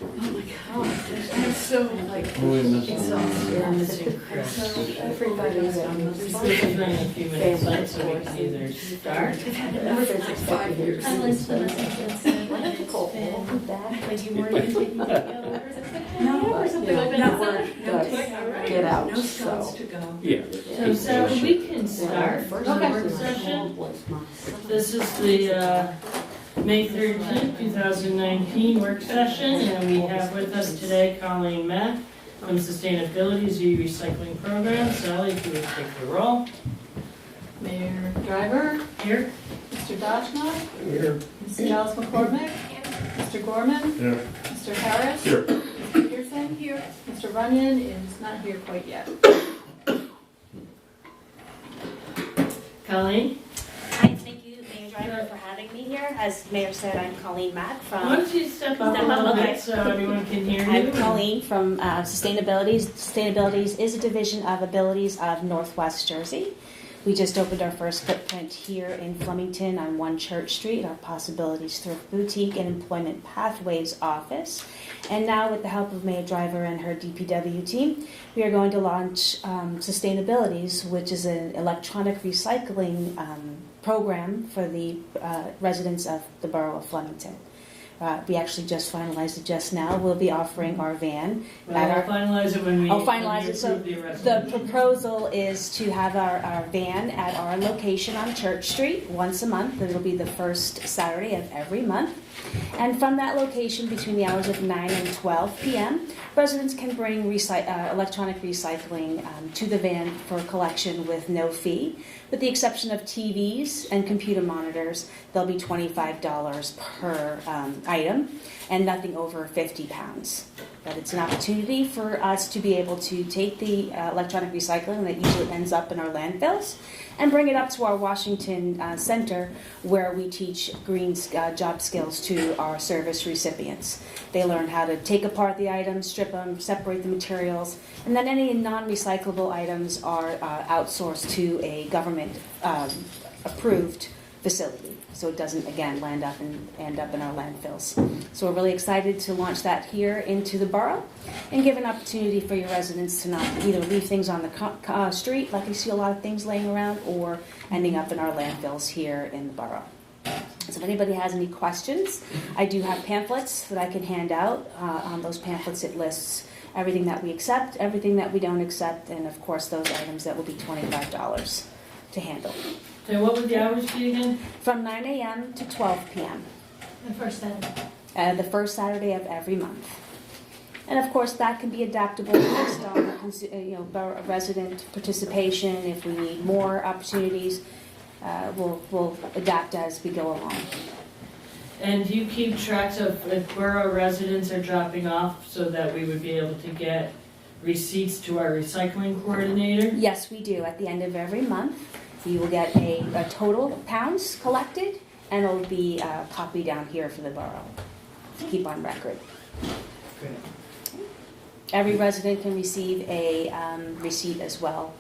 Oh my God, I'm so like exhausted. We're missing Chris. Everybody's on This is running a few minutes late, so we can either start. I've had it now for like 5 years. I learned so much since then. Like you weren't even taking videos. No, or something like that. not work, no take, Get out, no stones so. to go. Yeah. So Sarah, we can start the work session. This is the May 13th, 2019 work session, and we have with us today Colleen Mack from Sustainability's Recycling Program. Sally, if you would take the roll. Mayor Driver, Here. Mr. Dodgenot, Here. Mrs. Dallas McCormick, Mr. Gorman, Here. Mr. Harris, Here. Mr. Pearson, here. Mr. Runyon is not here quite yet. Colleen, Hi, thank you, Mayor Driver, for having me here. As Mayor said, I'm Colleen Mack why from. don't you step up a Step up, little okay. bit so everyone can hear you? I'm Colleen from Sustainabilities. Sustainabilities is a division of Abilities of Northwest Jersey. We just opened our first footprint here in Flemington on 1 Church Street, our Possibilities Thrift Boutique and Employment Pathways office. And now, with the help of Mayor Driver and her DPW team, we are going to launch Sustainabilities, which is an electronic recycling program for the residents of the Borough of Flemington. We actually just finalized it just now. We'll be offering our van. Well, we'll finalize it when we finalize when we it. So approve the the resolution. proposal is to have our van at our location on Church Street once a month. It'll be the first Saturday of every month. And from that location, between the hours of 9 and 12 p.m., residents can bring electronic recycling to the van for collection with no fee. With the exception of TVs and computer monitors, they'll be $25 per item and nothing over 50 pounds. But it's an opportunity for us to be able to take the electronic recycling that usually ends up in our landfills and bring it up to our Washington Center, where we teach green job skills to our service recipients. They learn how to take apart the items, strip them, separate the materials, and then any non-recyclable items are outsourced to a government approved facility, so it doesn't again end up in our landfills. So we're really excited to launch that here into the borough and give an opportunity for your residents to not either leave things on the street, like you see a lot of things laying around, or ending up in our landfills here in the borough. So if anybody has any questions, I do have pamphlets that I can hand out. On those pamphlets it lists everything that we accept, everything that we don't accept, and of course those items that will be $25 to handle. So what would the hours be again? From 9 a.m. to 12 p.m. The first Saturday. The first Saturday of every month. And of course that can be adaptable based on borough resident participation. If we need more opportunities, we'll adapt as we go along. And do you keep tracks of if borough residents are dropping off so that we would be able to get receipts to our recycling coordinator? Yes, we do. At the end of every month, you will get a total pounds collected, and it'll be a copy down here for the borough to keep on record. Great. Every resident can receive a receipt as well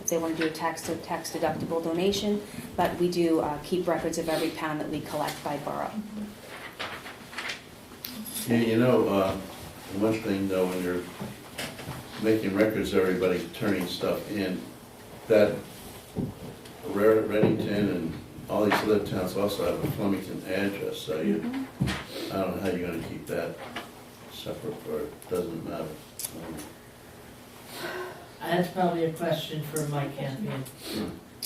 if they want to do a tax deductible donation, but we do keep records of every pound that we collect by borough. Yeah, one thing though, when you're making records, everybody turning stuff in, that Reddington and all these other towns also have a Flemington address, so I don't know how you're going to keep that separate, or it doesn't matter. That's probably a question for Mike Campion.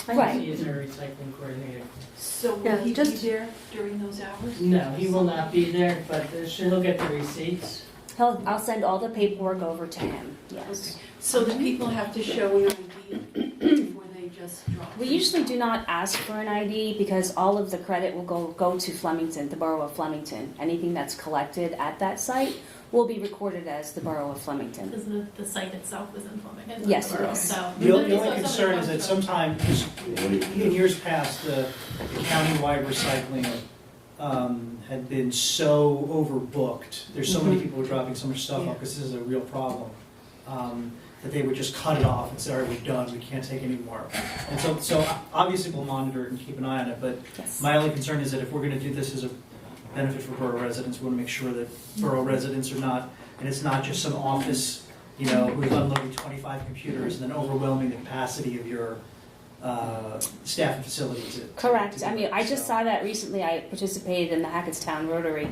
Right. He is our recycling coordinator. So will Yeah, he just- be there during those hours? No, he will not be there, but he'll get the receipts. I'll send all the paperwork over to him, yes. Okay. So the people have to show an ID before they just drop? We usually do not ask for an ID because all of the credit will go to Flemington, the Borough of Flemington. Anything that's collected at that site will be recorded as the Borough of Flemington. Because the site itself is in Flemington. Yes, it Borough, is. So The only concern is that sometimes, in years past, the countywide recycling had been so overbooked. There's so many people dropping so much stuff off, because this is a real problem, that they would just cut it off and say, all right, we're done, we can't take any more. And so obviously we'll monitor it and keep an eye on it, but Yes. my only concern is that if we're going to do this as benefit for Borough residents. We want to make sure that Borough residents are not, and it's not just some office, who's unloading 25 computers and then overwhelming the capacity of your staff and facilities. Correct. I mean, I just saw that recently. I participated in the Hackettstown Rotary,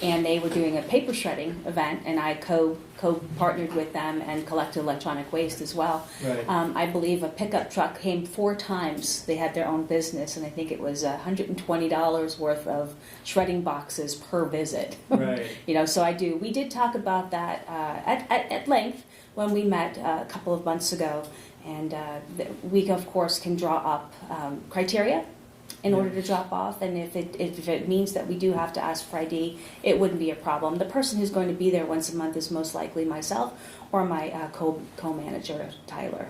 and they were doing a paper shredding event, and I co-partnered with them and collected electronic waste as well. Right. I believe a pickup truck came 4 times. They had their own business, and I think it was $120 worth of shredding boxes per visit. Right. So we did talk about that at length when we met a couple of months ago. And we, of course, can draw up criteria in order to drop off. And if it means that we do have to ask for ID, it wouldn't be a problem. The person who's going to be there once a month is most likely myself or my co-manager, Tyler.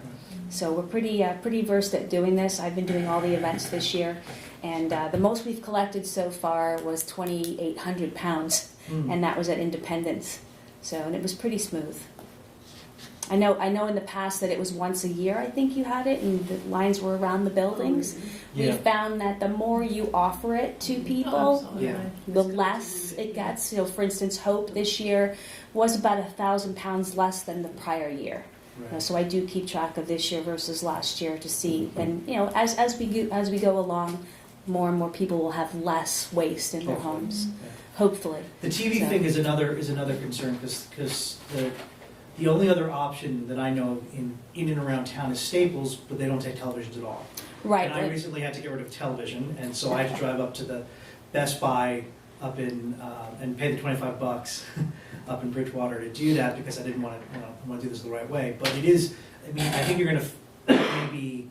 So we're pretty versed at doing this. I've been doing all the events this year. And the most we've collected so far was 2,800 pounds. And that was at Independence. And it was pretty smooth. I know in the past that it was once a year, I think you had it, and the lines were around the buildings. Yeah. We found that the more you offer it to people, Yeah. the less it gets. For instance, Hope this year was about 1,000 pounds less than the prior year. Right. So I do keep track of this year versus last year to see, and as we go along, more and more people will have less waste in their homes. Yeah. Hopefully. The TV thing is another concern because the only other option that I know of in and around town is Staples, but they don't take televisions at all. Right. And I recently had to get rid of television, and so I had to drive up to the Best Buy up in and pay the $25 up in Bridgewater to do that because I didn't want to do this the right way. But it is. I mean, I think you're going to maybe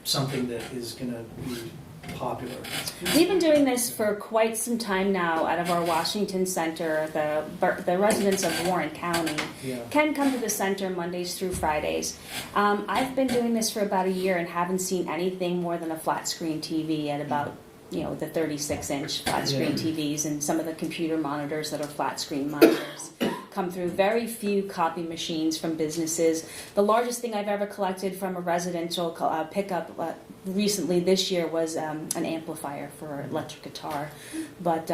something that is going to be popular. We've been doing this for quite some time now out of our Washington Center. The residents of Warren County can come to the center Mondays through Fridays. I've been doing this for about a year and haven't seen anything more than a flat screen TV at about the 36-inch flat screen TVs and some of the computer monitors that are flat screen monitors. Come through. Very few copy machines from businesses. The largest thing I've ever collected from a residential pickup recently this year was an amplifier for electric guitar. But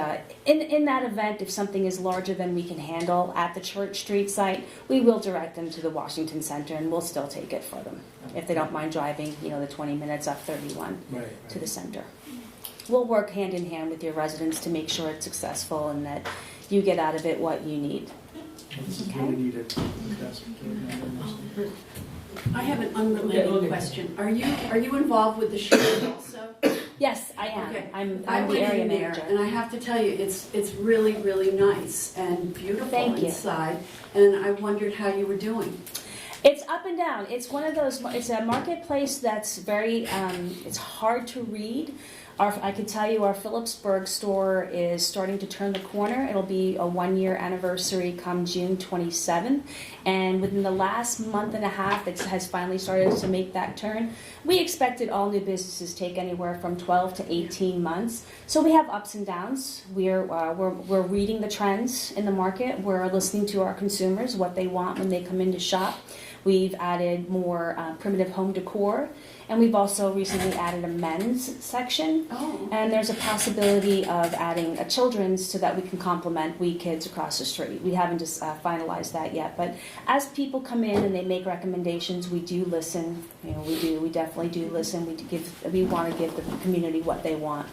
in that event, if something is larger than we can handle at the Church Street site, we will direct them to the Washington Center, and we'll still take it for them if they don't mind driving the 20 minutes up 31 to the center. We'll work hand in hand with your residents to make sure it's successful and that you get out of it what you need. This is really needed. I have an unrelated question. Are you involved with the show also? Yes, I am. Okay. I'm I the went area in there, manager. and I have to tell you, it's really, really nice and beautiful Thank you. inside. And I wondered how you were doing. It's up and down. It's one of those. It's a marketplace that's very. It's hard to read. I could tell you our Phillipsburg store is starting to turn the corner. It'll be a 1-year anniversary come June 27th. And within the last month and a half, it has finally started to make that turn. We expected all new businesses take anywhere from 12 to 18 months. So we have ups and downs. We're reading the trends in the market. We're listening to our consumers, what they want when they come in to shop. We've added more primitive home decor. And we've also recently added a men's section. Oh. And there's a possibility of adding a children's so that we can complement We Kids across the street. We haven't just finalized that yet. But as people come in and they make recommendations, we do listen. We definitely do listen. We want to give the community what they want.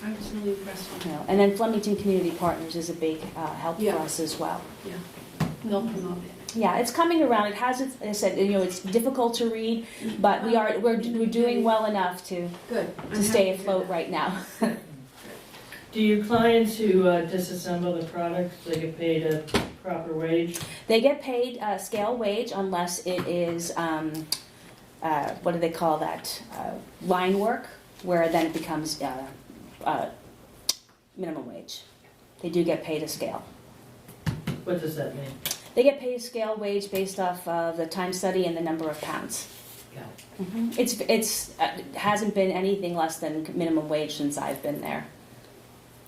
Yeah, I was really impressed with And then Flemington Community Partners is a big help Yeah. for us as well. Yeah, they'll promote it. Yeah, it's coming around. It has, I said, it's difficult to read, but we're doing well enough to Good. stay afloat right now. Do your clients who disassemble the product, they get paid a proper wage? They get paid scale wage unless it is, what do they call that? Line work, where then it becomes minimum wage. They do get paid a scale. What does that mean? They get paid a scale wage based off of the time study and the number of pounds. Yeah. Mm-hmm. It hasn't been anything less than minimum wage since I've been there.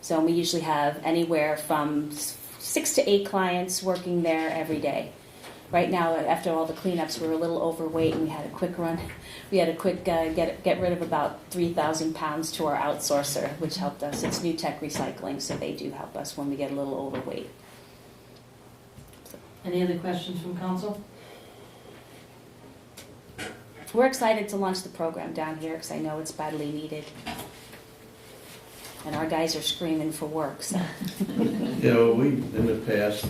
So we usually have anywhere from 6 to 8 clients working there every day. right now, after all the cleanups, we're a little overweight, and we had a quick run. We had a quick get rid of about 3,000 pounds to our outsourcer, which helped us. It's New Tech Recycling, so they do help us when we get a little overweight. Any other questions from council? We're excited to launch the program down here because I know it's badly needed. And our guys are screaming for work, so. You know, we, in the past,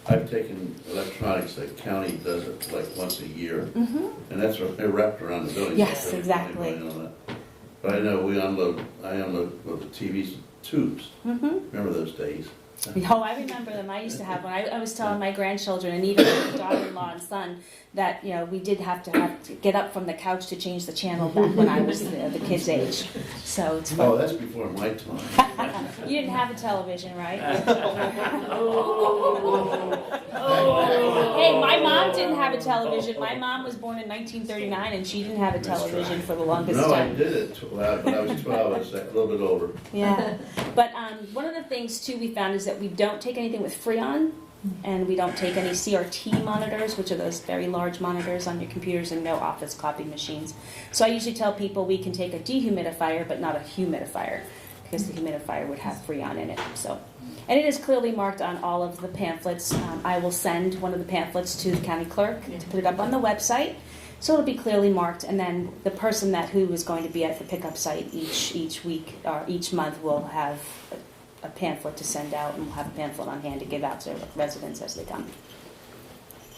I've taken electronics, the county does it like once a year, and that's what they're wrapped around the building. Yes, So exactly. everybody knows that. But I know I unload the TVs tubes. Remember those days? Oh, I remember them. I used to have one. I was telling my grandchildren and even my daughter-in-law and son that, you know, we did have to get up from the couch to change the channel back when I was the kid's age. So it's fun. Oh, that's before my time. You didn't have a television, right? Hey, my mom didn't have a television. My mom was born in 1939 and she didn't have a television for the longest No, I time. did it, when I was 12, I was a little bit over. Yeah, but one of the things too we found is that we don't take anything with Freon, and we don't take any CRT monitors, which are those very large monitors on your computers, and no office copy machines. So I usually tell people we can take a dehumidifier, but not a humidifier, because the humidifier would have Freon in it. So, and it is clearly marked on all of the pamphlets. I will send one of the pamphlets to the county clerk to put it up on the website. So it'll be clearly marked, and then the person who is going to be at the pickup site each week or each month will have a pamphlet to send out, and we'll have a pamphlet on hand to give out to residents as they come.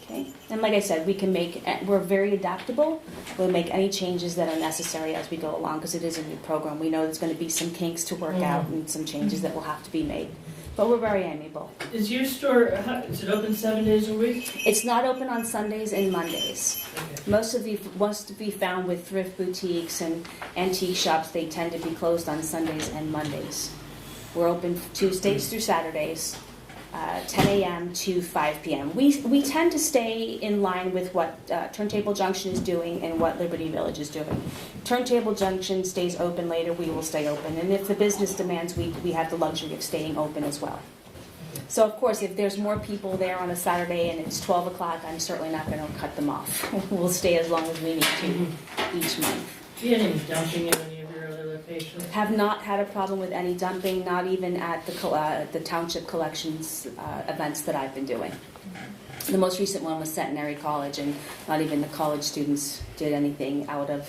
Okay, and like I said, we're very adaptable. We'll make any changes that are necessary as we go along because it is a new program. We know there's going to be some kinks to work out and some changes that will have to be made. But we're very amiable. Is your store, is it open 7 days a week? It's not open on Sundays and Mondays. Okay. Most to be found with thrift boutiques and antique shops. They tend to be closed on Sundays and Mondays. We're open Tuesdays through Saturdays, 10 a.m. to 5 p.m. We tend to stay in line with what Turntable Junction is doing and what Liberty Village is doing. Turntable Junction stays open later, we will stay open. And if the business demands, we have the luxury of staying open as well. So, of course, if there's more people there on a Saturday and it's 12 o'clock, I'm certainly not going to cut them off. We'll stay as long as we need to each month. Do you have any dumping in any of your other locations? Have not had a problem with any dumping, not even at the township collections events that I've been doing. The most recent one was Centenary College, and not even the college students did anything out of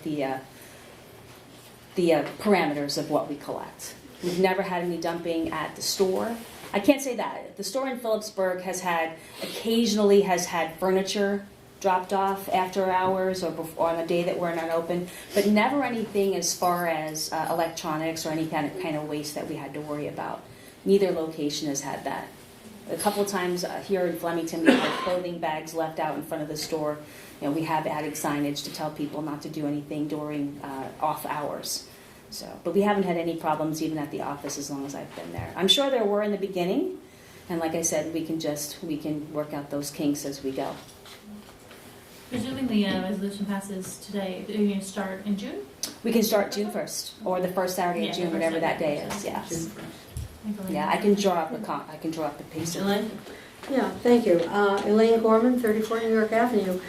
the parameters of what we collect. We've never had any dumping at the store. I can't say that. The store in Phillipsburg occasionally has had furniture dropped off after hours or on a day that we're not open, but never anything as far as electronics or any kind of waste that we had to worry about. Neither location has had that. A couple of times here in Flemington, we had clothing bags left out in front of the store. You know, we have added signage to tell people not to do anything during off hours. So, but we haven't had any problems even at the office as long as I've been there. I'm sure there were in the beginning, and like I said, we can work out those kinks as we go. Presuming the resolution passes today, are you going to start in June? We can start June 1st, or the first Saturday of June, whatever that day is. Yes. Yeah, I can draw up a piece of. Elaine? Yeah, thank you. Elaine Gorman, 34 New York Avenue.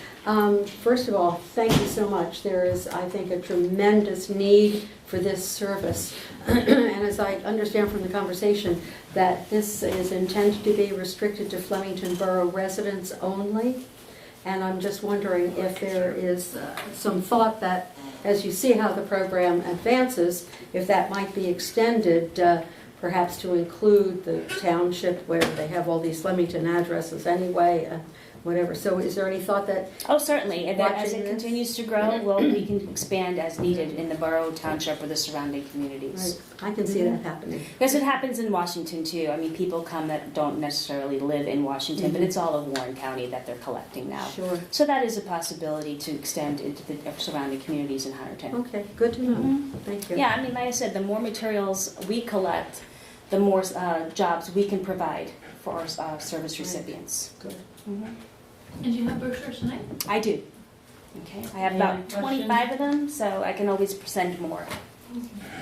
First of all, thank you so much. There is, I think, a tremendous need for this service. And as I understand from the conversation, that this is intended to be restricted to Flemington Borough residents only. And I'm just wondering if there is some thought that, as you see how the program advances, if that might be extended perhaps to include the township where they have all these Flemington addresses anyway, whatever. So is there any thought that... Oh, certainly. And as it this? continues to grow, we can expand as needed in the borough, township, or the surrounding communities. Right. I can see that happening. Because it happens in Washington, too. I mean, people come that don't necessarily live in Washington, but it's all of Warren County that they're collecting now. Sure. So that is a possibility to extend into the surrounding communities in Hunterton. Okay, good to know. Thank you. Yeah, I mean, like I said, the more materials we collect, the more jobs we can provide for our service recipients. Good. And do you have brochures tonight? I do. Okay, I have Any about other 25 of them, so I can always send more. Do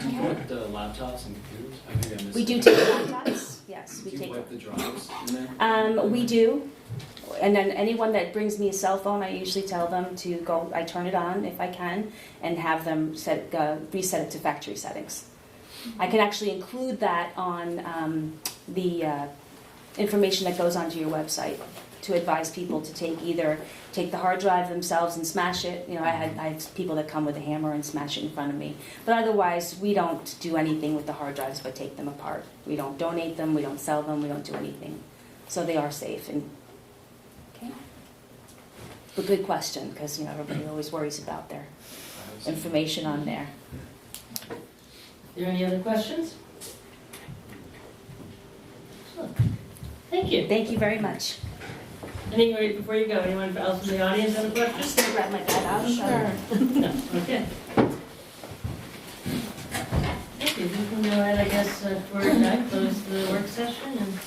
you put the laptops and computers? I think I missed We do that. take laptops. Yes, we Do you take. wipe the drives in there? We do. And then anyone that brings me a cell phone, I usually tell them to go, I turn it on if I can, and have them reset it to factory settings. I can actually include that on the information that goes onto your website to advise people to take the hard drive themselves and smash it. You know, I have people that come with a hammer and smash it in front of me. But otherwise, we don't do anything with the hard drives but take them apart. We don't donate them, we don't sell them, we don't do anything. So they are safe. And okay. But good question, because you know everybody always worries about their information on there. Are there any other questions? Thank you. Thank you very much. Anyway, before you go, anyone else in the audience have a question? Just gonna grab my bag out. Sure. No, okay. Thank you. We can go ahead, I guess, for that, close the work session and.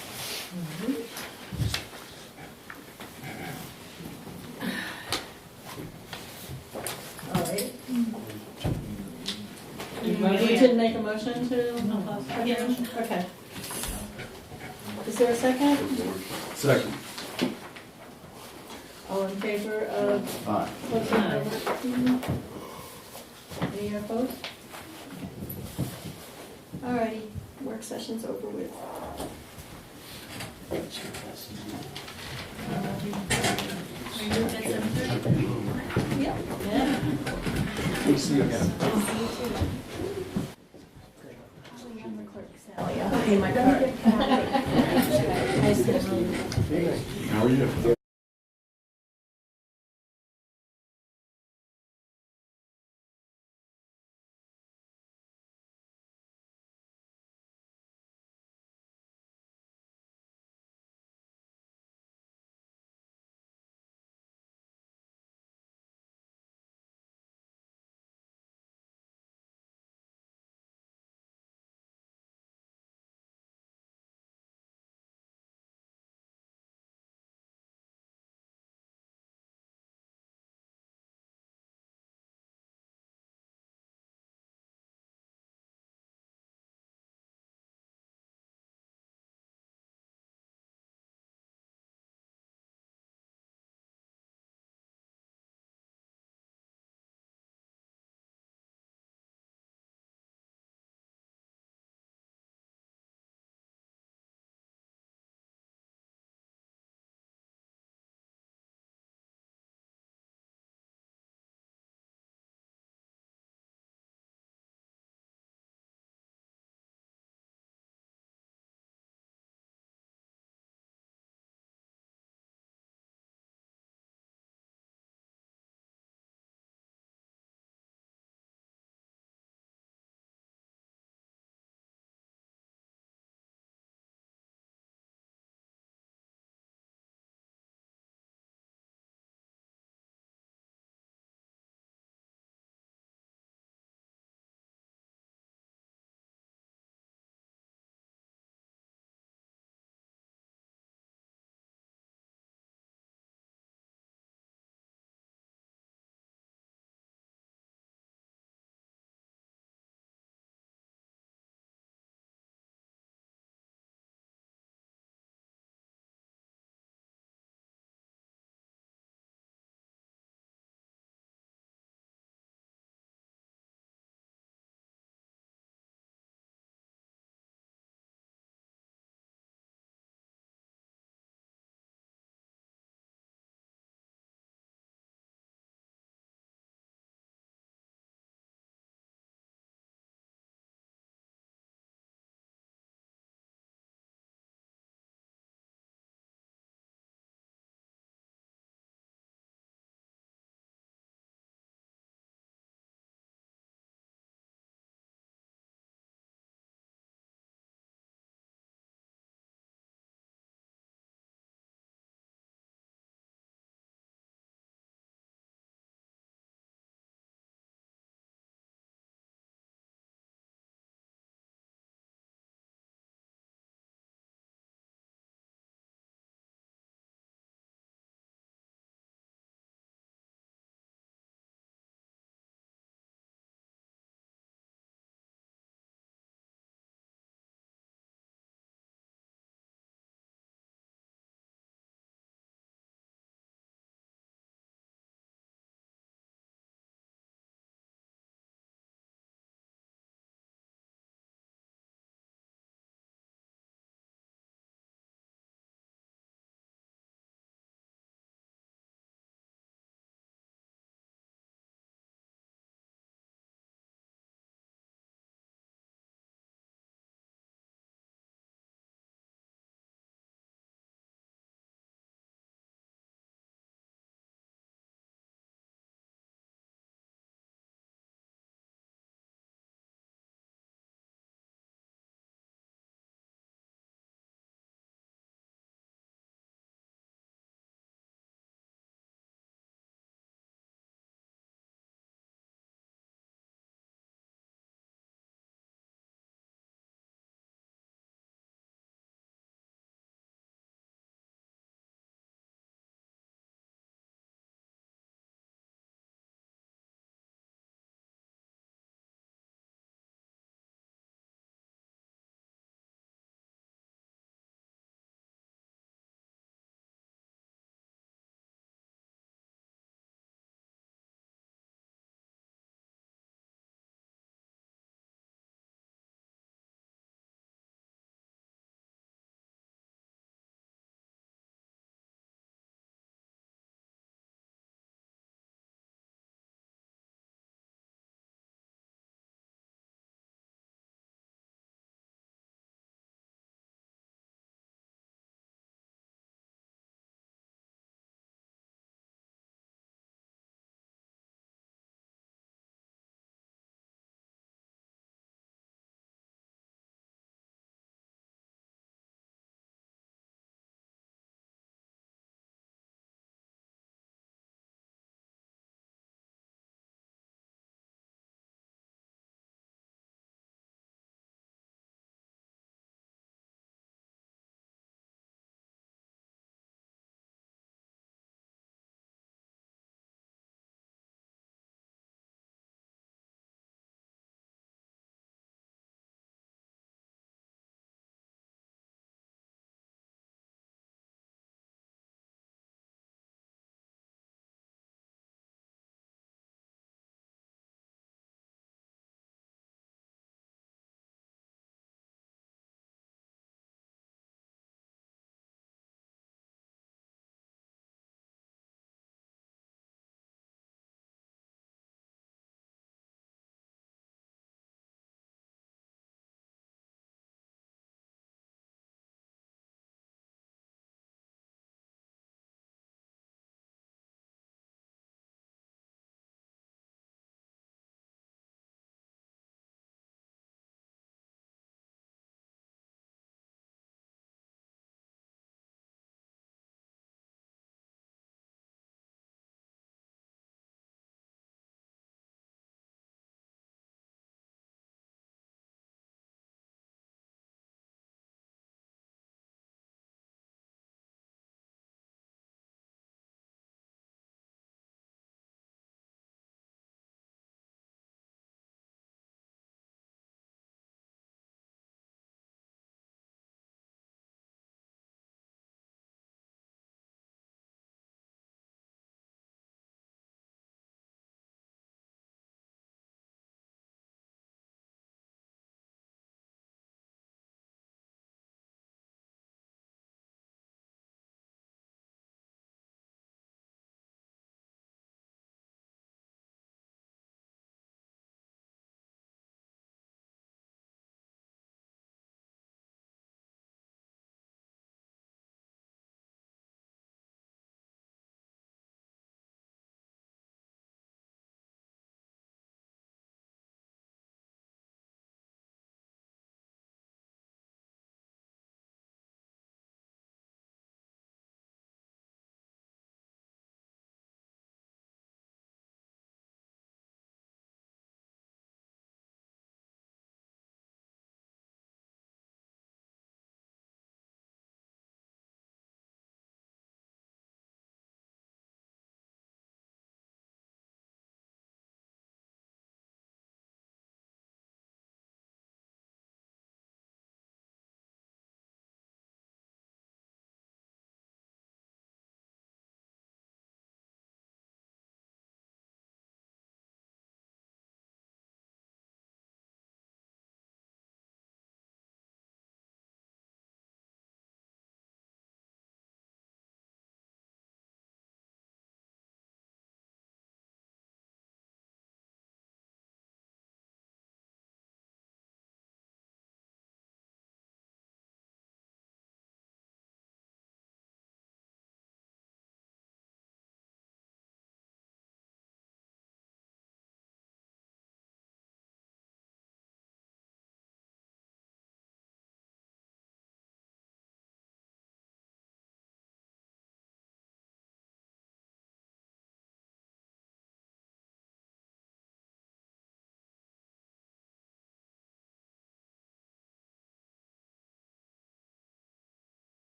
All right. Anybody? We did make a motion to, Yeah. okay. Is there a second? Second. All in favor of Aye. closing the work session? Any opposed? All righty, work session's over with. Okay, my card. How are you?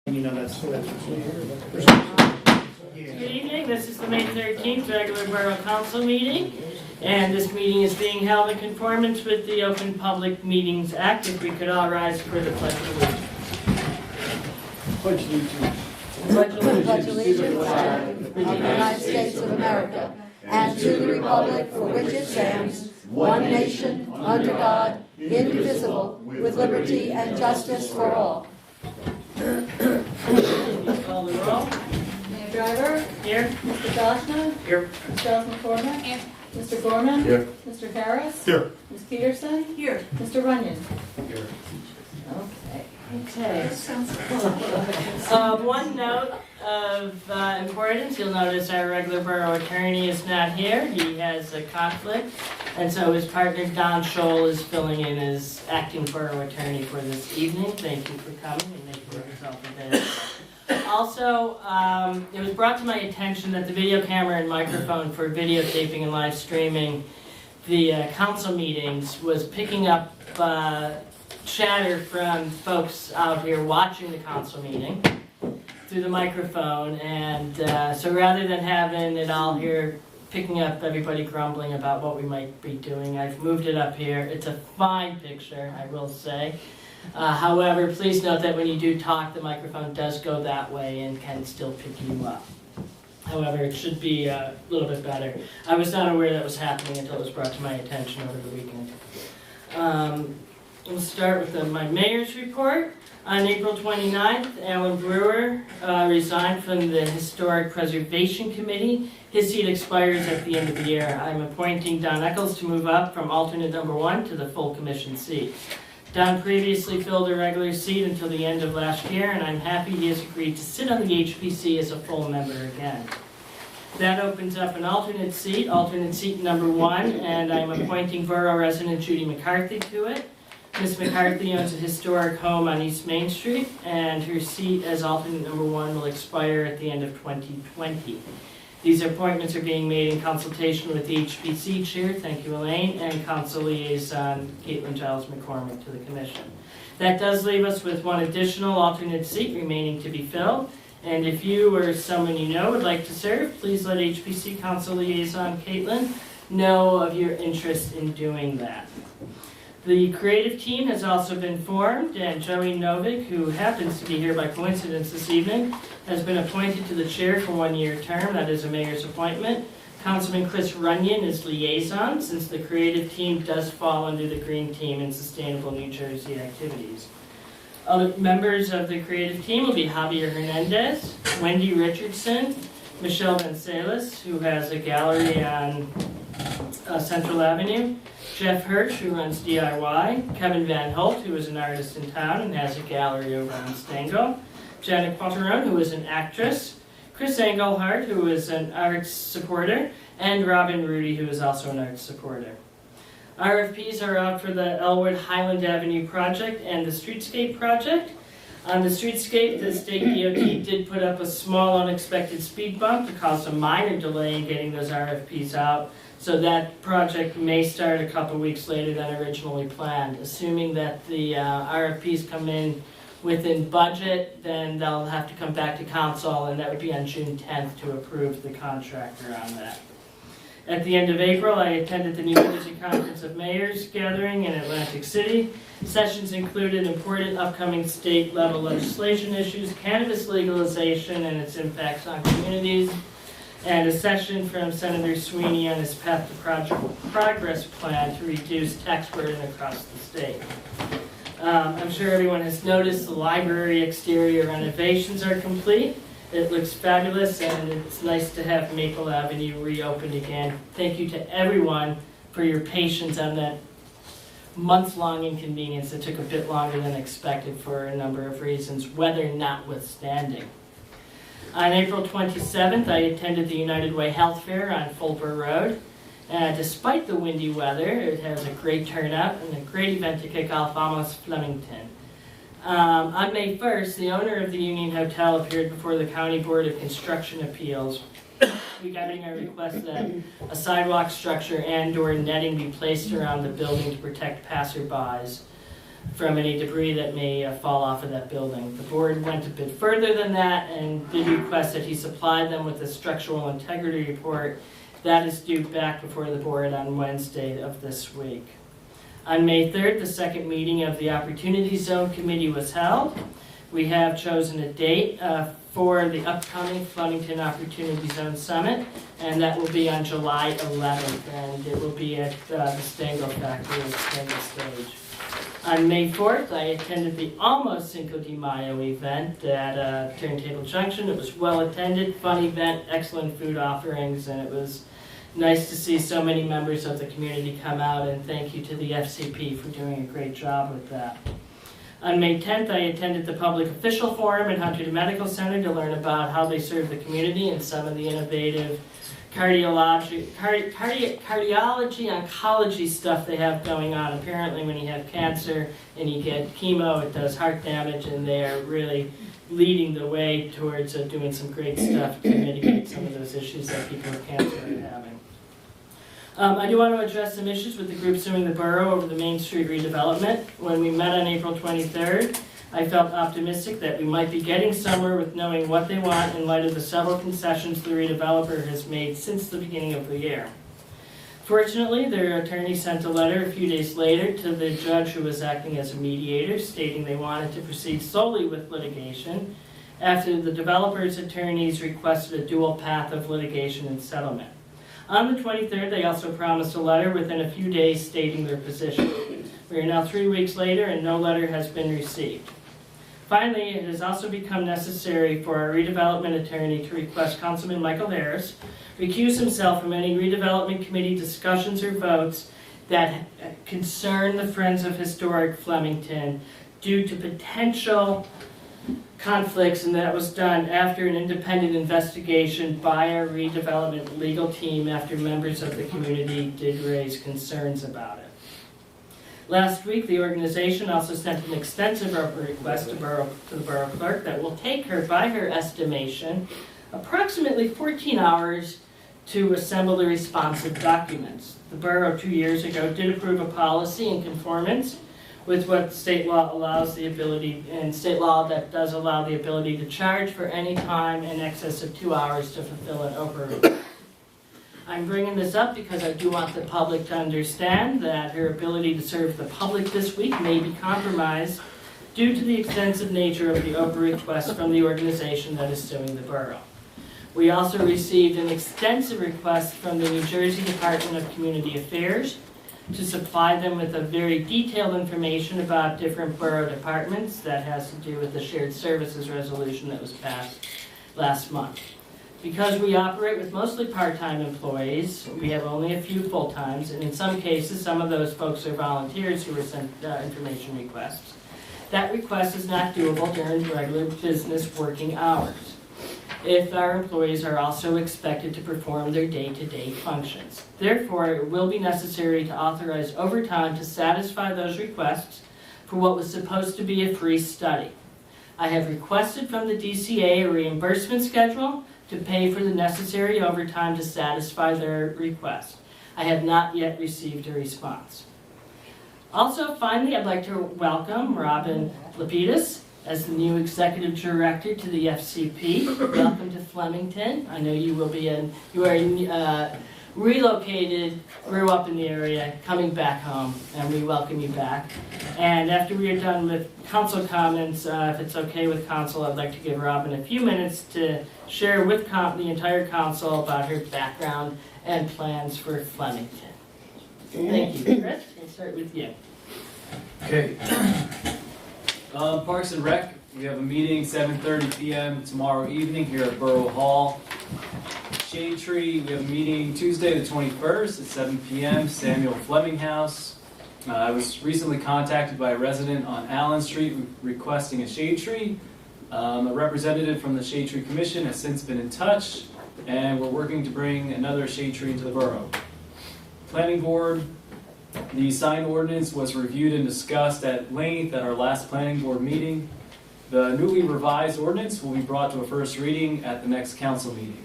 You know, that's Good evening, this is the May 13th regular Borough Council meeting, and this meeting is being held in conformance with the Open Public Meetings Act. If we could all rise for the Pledge of Allegiance. Pledge allegiance to the flag of the United States of America and to the republic for which it stands, one nation, under God, indivisible, with liberty and justice for all. Please call the roll. Mayor Driver, Here. Mr. Joshua, Here. Mr. McCormick, Mr. Gorman, Here. Mr. Harris, Here. Ms. Peterson, Here. Mr. Runyon. Here. Okay. Okay. One note of importance, you'll notice our regular borough attorney is not here. He has a conflict, and so his partner Don Scholl is filling in as acting borough attorney for this evening. Thank you for coming and making yourself available. Also, it was brought to my attention that the video camera and microphone for videotaping and live streaming the council meetings was picking up chatter from folks out here watching the council meeting through the microphone, and so rather than having it all here picking up everybody grumbling about what we might be doing, I've moved it up here. It's a fine picture, I will say. However, please note that when you do talk, the microphone does go that way and can still pick you up. However, it should be a little bit better. I was not aware that was happening until it was brought to my attention over the weekend. We'll start with my mayor's report. On April 29th, Alan Brewer resigned from the Historic Preservation Committee. His seat expires at the end of the year. I'm appointing Don Eccles to move up from alternate number 1 to the full commission seat. Don previously filled a regular seat until the end of last year, and I'm happy he has agreed to sit on the HPC as a full member again. That opens up an alternate seat number 1, and I'm appointing Borough resident Judy McCarthy to it. Ms. McCarthy owns a historic home on East Main Street, and her seat as alternate number 1 will expire at the end of 2020. These appointments are being made in consultation with the HPC Chair, thank you Elaine, and Council Liaison Caitlin Giles McCormick to the Commission. That does leave us with one additional alternate seat remaining to be filled, and if you or someone you know would like to serve, please let HPC Council Liaison Caitlin know of your interest in doing that. The creative team has also been formed, and Joey Novick, who happens to be here by coincidence this evening, has been appointed to the chair for 1-year term. That is a mayor's appointment. Councilman Chris Runyon is liaison, since the creative team does fall under the Green Team and Sustainable New Jersey activities. Other members of the creative team will be Javier Hernandez, Wendy Richardson, Michelle Vancelis, who has a gallery on Central Avenue, Jeff Hirsch, who runs DIY, Kevin Van Holt, who is an artist in town and has a gallery over on Stengel, Janet Quattrone, who is an actress, Chris Engelhardt, who is an arts supporter, and Robin Rudy, who is also an arts supporter. RFPs are out for the Elwood Highland Avenue project and the Streetscape project. On the Streetscape, the state DOT did put up a small unexpected speed bump to cause a minor delay in getting those RFPs out. So that project may start a couple weeks later than originally planned. Assuming that the RFPs come in within budget, then they'll have to come back to council, and that would be on June 10th to approve the contractor on that. At the end of April, I attended the New Jersey Conference of Mayors gathering in Atlantic City. Sessions included important upcoming state-level legislation issues, cannabis legalization and its impacts on communities, and a session from Senator Sweeney on his Path to Progress plan to reduce tax burden across the state. I'm sure everyone has noticed the library exterior renovations are complete. It looks fabulous, and it's nice to have Maple Avenue reopened again. Thank you to everyone for your patience on that months-long inconvenience that took a bit longer than expected for a number of reasons, weather notwithstanding. On April 27th, I attended the United Way Health Fair on Fulper Road. Despite the windy weather, it has a great turnout and a great event to kick off almost Flemington. On May 1st, the owner of the Union Hotel appeared before the County Board of Construction Appeals regarding a request that a sidewalk structure and/or netting be placed around the building to protect passerbys. from any debris that may fall off of that building. The board went a bit further than that and did request that he supply them with a structural integrity report that is due back before the board on Wednesday of this week. On May 3rd, the second meeting of the Opportunity Zone Committee was held. We have chosen a date for the upcoming Flemington Opportunity Zone Summit, and that will be on July 11th, and it will be at the Stengel Factory at Stengel Stage. On May 4th, I attended the almost Cinco de Mayo event at Turntable Junction. It was well attended, fun event, excellent food offerings, and it was nice to see so many members of the community come out, and thank you to the FCP for doing a great job with that. On May 10th, I attended the Public Official Forum at Hunter Medical Center to learn about how they serve the community and some of the innovative cardiology, oncology stuff they have going on. Apparently when you have cancer and you get chemo, it does heart damage, and they're really leading the way towards doing some great stuff to mitigate some of those issues that people with cancer are having. I do want to address some issues with the group suing the borough over the Main Street redevelopment. When we met on April 23rd, I felt optimistic that we might be getting somewhere with knowing what they want in light of the several concessions the redeveloper has made since the beginning of the year. Fortunately, their attorney sent a letter a few days later to the judge who was acting as a mediator, stating they wanted to proceed solely with litigation after the developer's attorneys requested a dual path of litigation and settlement. On the 23rd, they also promised a letter within a few days stating their position. We are now 3 weeks later and no letter has been received. Finally, it has also become necessary for our redevelopment attorney to request Councilman Michael Harris recuse himself from any redevelopment committee discussions or votes that concern the Friends of Historic Flemington due to potential conflicts, and that was done after an independent investigation by our redevelopment legal team after members of the community did raise concerns about it. Last week, the organization also sent an extensive request to the borough clerk that will take her, by her estimation, approximately 14 hours to assemble the responsive documents. The borough 2 years ago did approve a policy in conformance with what state law allows the ability, and state law that does allow the ability to charge for any time in excess of 2 hours to fulfill an override. I'm bringing this up because I do want the public to understand that her ability to serve the public this week may be compromised due to the extensive nature of the Oprah request from the organization that is suing the borough. We also received an extensive request from the New Jersey Department of Community Affairs to supply them with a very detailed information about different borough departments that has to do with the shared services resolution that was passed last month. Because we operate with mostly part-time employees, we have only a few full-times, and in some cases, some of those folks are volunteers who were sent information requests. That request is not doable during regular business working hours, if our employees are also expected to perform their day-to-day functions. Therefore, it will be necessary to authorize overtime to satisfy those requests for what was supposed to be a free study. I have requested from the DCA a reimbursement schedule to pay for the necessary overtime to satisfy their request. I have not yet received a response. Also, finally, I'd like to welcome Robin Lapidus as the new Executive Director to the FCP. Welcome to Flemington. I know you will be relocated, grew up in the area, coming back home, and we welcome you back. And after we are done with council comments, if it's okay with council, I'd like to give Robin a few minutes to share with the entire council about her background and plans for Flemington. Thank you. Chris, we'll start with you. Okay. Parks and Rec, we have a meeting 7:30 p.m. tomorrow evening here at Borough Hall. Shade Tree, we have a meeting Tuesday the 21st at 7 p.m. Samuel Fleming House. I was recently contacted by a resident on Allen Street requesting a shade tree. A representative from the Shade Tree Commission has since been in touch, and we're working to bring another shade tree into the borough. Planning Board, the sign ordinance was reviewed and discussed at length at our last Planning Board meeting. The newly revised ordinance will be brought to a first reading at the next council meeting.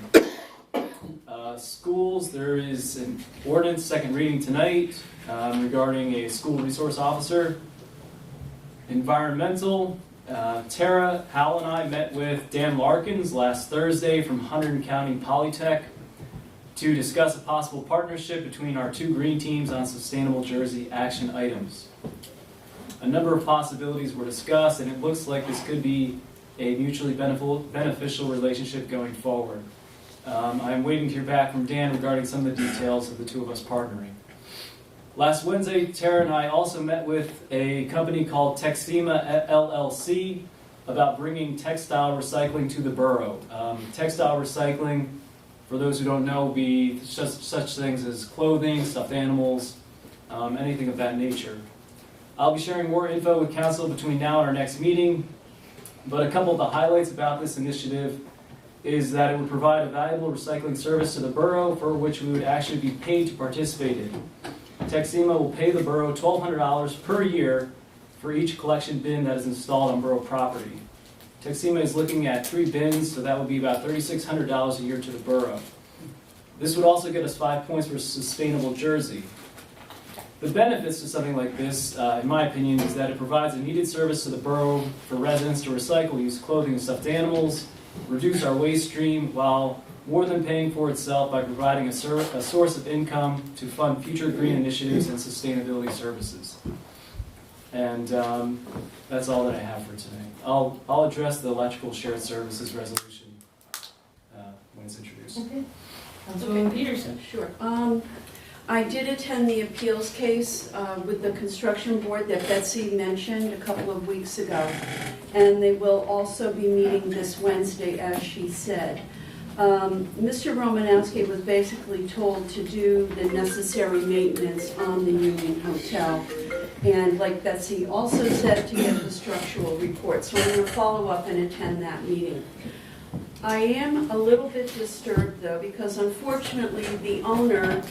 Schools, there is an ordinance second reading tonight regarding a school resource officer. Environmental, Tara, Hal, and I met with Dan Larkins last Thursday from Hunterdon County Polytech to discuss a possible partnership between our two green teams on sustainable Jersey action items. A number of possibilities were discussed, and it looks like this could be a mutually beneficial relationship going forward. I'm waiting to hear back from Dan regarding some of the details of the two of us partnering. Last Wednesday, Tara and I also met with a company called Texima LLC about bringing textile recycling to the borough. Textile recycling, for those who don't know, would be just such things as clothing, stuffed animals, anything of that nature. I'll be sharing more info with council between now and our next meeting, but a couple of the highlights about this initiative is that it would provide a valuable recycling service to the borough for which we would actually be paid to participate in. Texima will pay the borough $1,200 per year for each collection bin that is installed on borough property. Texima is looking at 3 bins, so that would be about $3,600 a year to the borough. This would also get us 5 points for sustainable Jersey. The benefits to something like this, in my opinion, is that it provides a needed service to the borough for residents to recycle used clothing and stuffed animals, reduce our waste stream, while more than paying for itself by providing a source of income to fund future green initiatives and sustainability services. And that's all that I have for today. I'll address the electrical shared services resolution when it's introduced. Okay. Councilwoman Peterson. Sure. I did attend the appeals case with the construction board that Betsy mentioned a couple of weeks ago, and they will also be meeting this Wednesday, as she said. Mr. Romanowski was basically told to do the necessary maintenance on the Union Hotel, and like Betsy also said, to get the structural report. So I'm going to follow up and attend that meeting. I am a little bit disturbed, though, because unfortunately the owner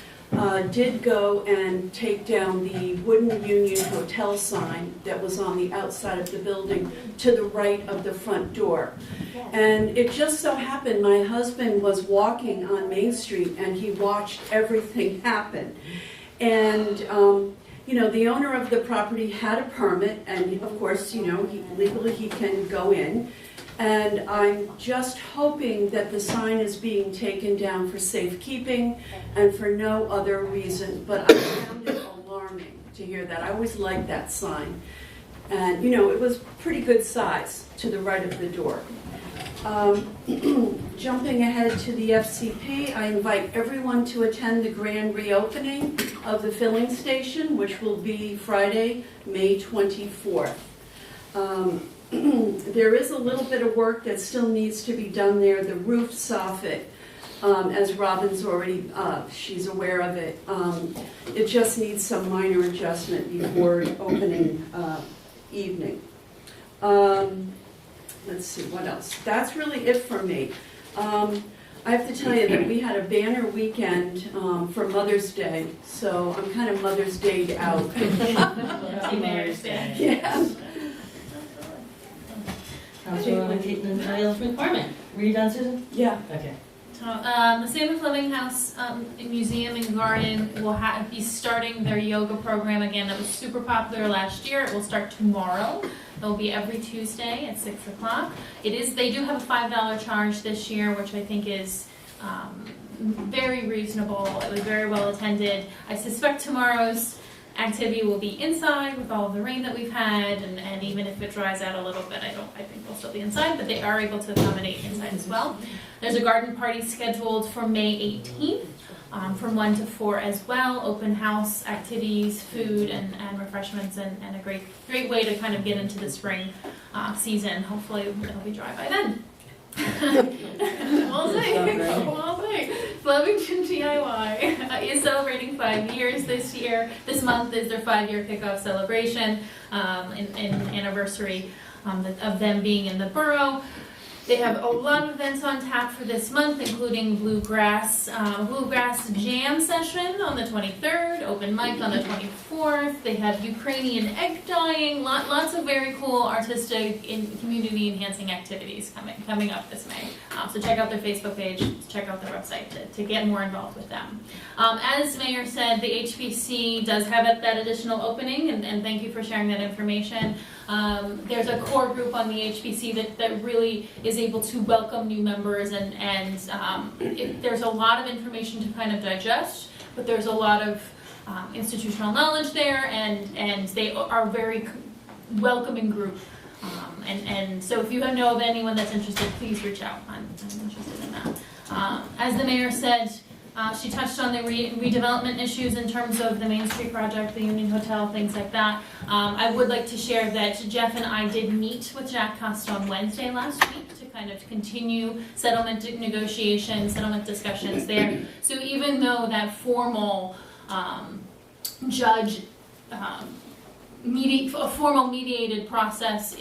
did go and take down the wooden Union Hotel sign that was on the outside of the building to the right of the front door. And it just so happened my husband was walking on Main Street and he watched everything happen. And you know, the owner of the property had a permit, and of course, you know, legally he can go in. And I'm just hoping that the sign is being taken down for safekeeping and for no other reason. But I found it alarming to hear that. I always liked that sign. And, you know, it was pretty good size to the right of the door. Jumping ahead to the FCP, I invite everyone to attend the grand reopening of the filling station, which will be Friday, May 24th. There is a little bit of work that still needs to be done there. The roof soffit, as Robin's already, she's aware of it. It just needs some minor adjustment before opening evening. Let's see, what else? That's really it for me. I have to tell you that we had a banner weekend for Mother's Day, so I'm kind of Mother's Day'd out. Happy Mother's Day. Yeah. Councilwoman Caitlin McCormick. Were you done, Susan? Yeah. Okay. The Sam Fleming House Museum and Garden will be starting their yoga program again. That was super popular last year. It will start tomorrow. It will be every Tuesday at 6 o'clock. They do have a $5 charge this year, which I think is very reasonable. It was very well attended. I suspect tomorrow's activity will be inside with all of the rain that we've had, and even if it dries out a little bit, I think they'll still be inside, but they are able to accommodate inside as well. There's a garden party scheduled for May 18th from 1 to 4 as well. Open house activities, food, and refreshments, and a great way to kind of get into the spring season. Hopefully it'll be dry by then. We'll see. Flemington DIY is celebrating 5 years this year. This month is their 5-year kickoff celebration, an anniversary of them being in the borough. They have a lot of events on tap for this month, including Bluegrass Jam session on the 23rd, open mic on the 24th. They have Ukrainian egg dyeing, lots of very cool artistic and community-enhancing activities coming up this May. So check out their Facebook page, check out their website to get more involved with them. As Mayor said, the HPC does have that additional opening, and thank you for sharing that information. There's a core group on the HPC that really is able to welcome new members, and there's a lot of information to kind of digest, but there's a lot of institutional knowledge there, and they are a very welcoming group. And so if you know of anyone that's interested, please reach out. I'm interested in that. As the mayor said, she touched on the redevelopment issues in terms of the Main Street project, the Union Hotel, things like that. I would like to share that Jeff and I did meet with Jack Costa on Wednesday last week to kind of continue settlement negotiations, settlement discussions there. So even though that formal judge a formal mediated process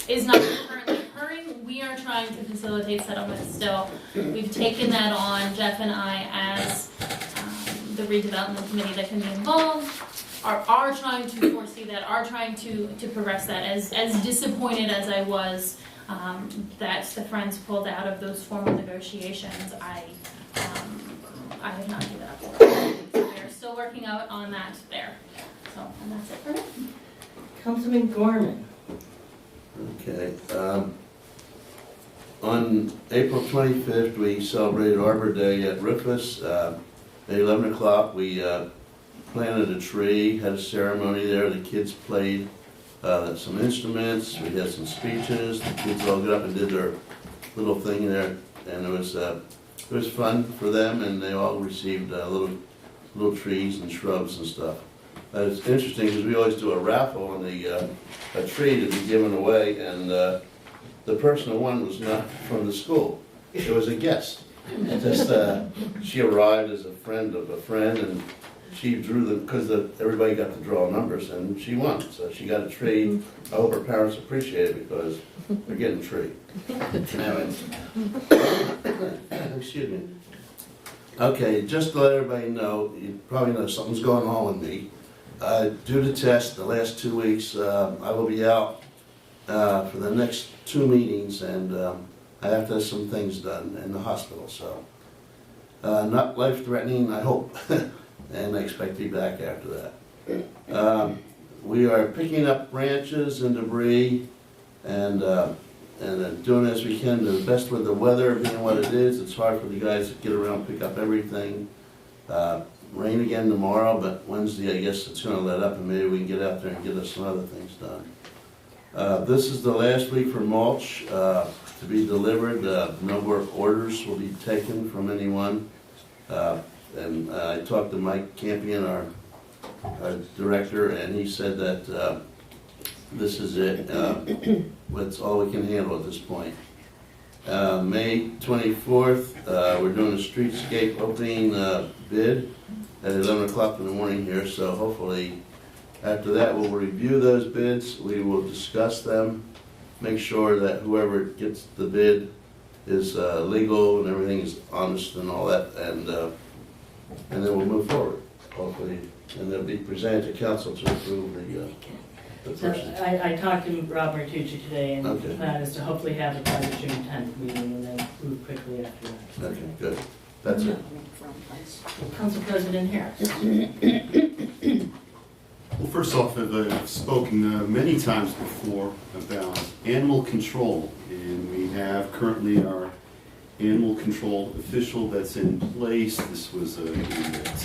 is not currently occurring, we are trying to facilitate settlement still. We've taken that on, Jeff and I, as the redevelopment committee that can be involved, are trying to foresee that, are trying to progress that. As disappointed as I was that the Friends pulled out of those formal negotiations, I have not given up. So we're still working out on that there. So, and that's it for me. Councilman Gorman. Okay. On April 25th, we celebrated Arbor Day at Rufus. At 11 o'clock, we planted a tree, had a ceremony there. The kids played some instruments. We had some speeches. The kids all got up and did their little thing there, and it was fun for them, and they all received little trees and shrubs and stuff. It's interesting because we always do a raffle on a tree to be given away, and the person who won was not from the school. It was a guest. Just she arrived as a friend of a friend, and she drew them because everybody got to draw numbers, and she won. So she got a tree. I hope her parents appreciate it because they're getting a tree. Excuse me. Okay, just to let everybody know, you probably know something's going on with me. Due to test the last 2 weeks, I will be out for the next 2 meetings, and I have to have some things done in the hospital. So, not life-threatening, I hope, and I expect to be back after that. We are picking up branches and debris, and doing as we can, the best with the weather being what it is. It's hard for the guys to get around, pick up everything. Rain again tomorrow, but Wednesday I guess it's going to let up, and maybe we can get out there and get us some other things done. This is the last week for mulch to be delivered. No more orders will be taken from anyone. And I talked to Mike Campion, our director, and he said that this is it. That's all we can handle at this point. May 24th, we're doing a streetscape opening bid at 11 o'clock in the morning here, so hopefully after that we'll review those bids, we will discuss them, make sure that whoever gets the bid is legal and everything is honest and all that, and then we'll move forward, hopefully, and they'll be presented to council to approve the person. I talked to Rob Martucci today, and Okay. the plan is to hopefully have it by the June 10th meeting and then move quickly after that. Okay, good. That's it. Council President Harris. Well, first off, I've spoken many times before about animal control, and we have currently our animal control official that's in place. This was a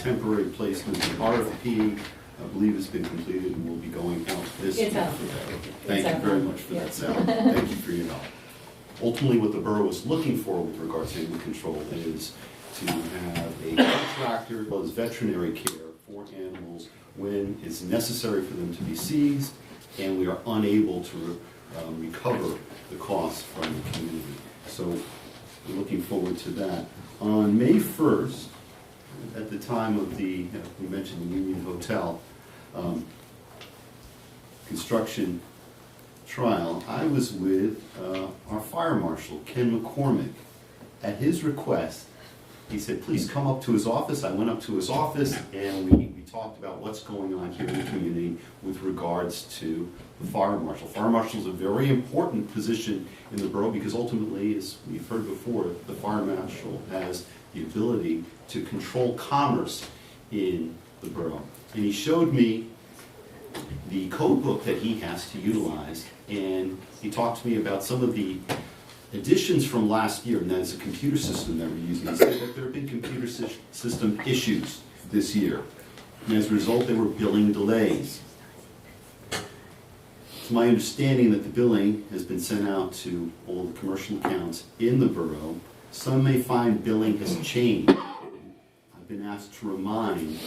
temporary placement. The RFP, I believe, has been completed and will be going out this It's out. Thank you very much for that, Sal. Thank you for your help. Ultimately, what the borough is looking for with regards to animal control is to have a contractor as well as veterinary care for animals when it's necessary for them to be seized and we are unable to recover the costs from the community. So we're looking forward to that. On May 1st, at the time of we mentioned the Union Hotel, construction trial, I was with our fire marshal, Ken McCormick. At his request, he said, please come up to his office. I went up to his office and we talked about what's going on here in the community with regards to the fire marshal. Fire marshal is a very important position in the borough because ultimately, as we've heard before, the fire marshal has the ability to control commerce in the borough. And he showed me the code book that he has to utilize, and he talked to me about some of the additions from last year, and that is a computer system that we're using. He said that there have been computer system issues this year, and as a result there were billing delays. It's my understanding that the billing has been sent out to all the commercial accounts in the borough. Some may find billing has changed. I've been asked to remind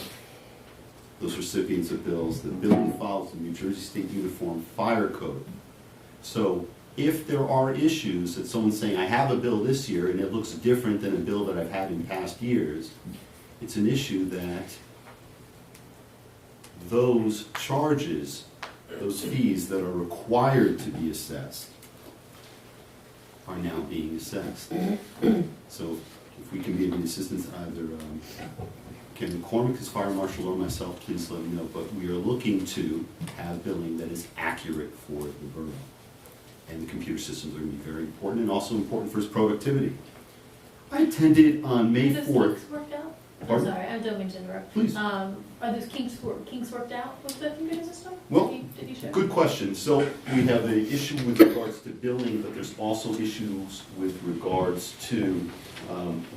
those recipients of bills that billing follows the New Jersey State Uniform Fire Code. So if there are issues that someone's saying, I have a bill this year and it looks different than a bill that I've had in past years, it's an issue that those charges, those fees that are required to be assessed are now being assessed. So if we can be of any assistance, either Ken McCormick, as fire marshal, or myself, please let me know. But we are looking to have billing that is accurate for the borough. And the computer systems are going to be very important and also important for its productivity. I attended on May 4th. Are those kinks worked out? Pardon? I'm sorry, I don't mean to interrupt. Please. Are those kinks worked out with the computer system? Well, did you share? Good question. So we have the issue with regards to billing, but there's also issues with regards to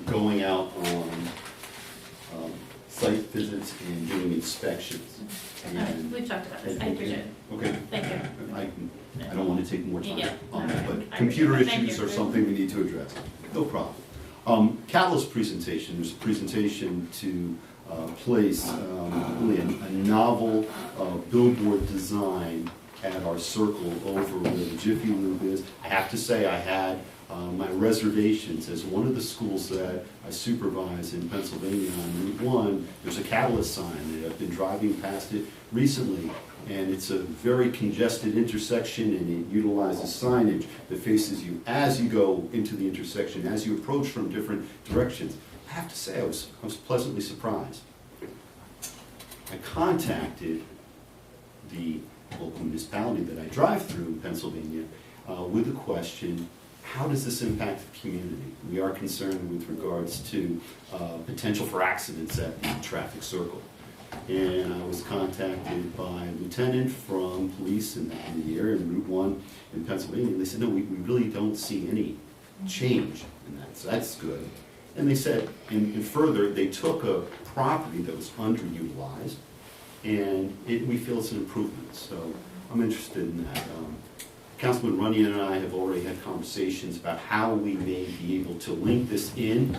going out on site visits and doing inspections. All right, we've talked about this. I appreciate it. Okay. Thank you. I don't want to take more time Yeah. on that, but I computer appreciate it. Thank issues you. are something we need to address. No problem. Catalyst presentation. There's a presentation to place really a novel billboard design at our circle over where the Jiffy Lube is. I have to say I had my reservations as one of the schools that I supervise in Pennsylvania on Route 1. There's a Catalyst sign, and I've been driving past it recently, and it's a very congested intersection, and it utilizes signage that faces you as you go into the intersection, as you approach from different directions. I have to say I was pleasantly surprised. I contacted the local municipality that I drive through in Pennsylvania with the question, how does this impact the community? We are concerned with regards to potential for accidents at the traffic circle. And I was contacted by a lieutenant from police in the area, in Route 1 in Pennsylvania, and they said, no, we really don't see any change in that, so that's good. And they said, and further, they took a property that was underutilized, and we feel it's an improvement, so I'm interested in that. Councilman Runyon and I have already had conversations about how we may be able to link this in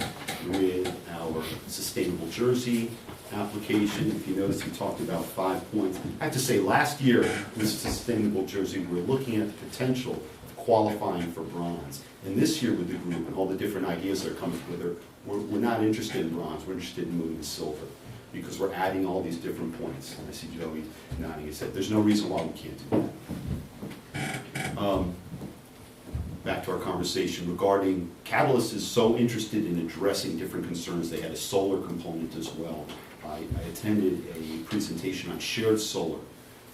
with our Sustainable Jersey application. If you notice, we talked about 5 points. I have to say, last year with Sustainable Jersey, we were looking at the potential of qualifying for bronze. And this year with the group and all the different ideas that are coming together, we're not interested in bronze, we're interested in moving to silver, because we're adding all these different points. And I see Joey nodding his head. There's no reason why we can't do that. Back to our conversation regarding Catalyst is so interested in addressing different concerns. They had a solar component as well. I attended a presentation on shared solar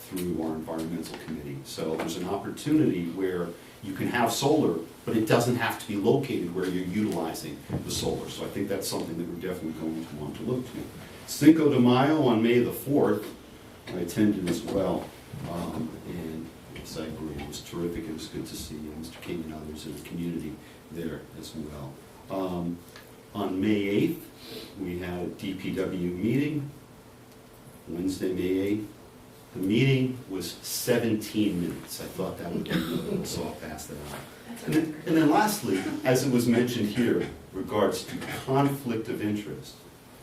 through our environmental committee. So there's an opportunity where you can have solar, but it doesn't have to be located where you're utilizing the solar. So I think that's something that we're definitely going to want to look to. Cinco de Mayo on May the 4th, I attended as well. And yes, I agree, it was terrific. It was good to see Mr. King and others in the community there as well. On May 8th, we had a DPW meeting, Wednesday, May 8th. The meeting was 17 minutes. I thought that would be good, so I'll pass that on. And then lastly, as it was mentioned here, regards to conflict of interest,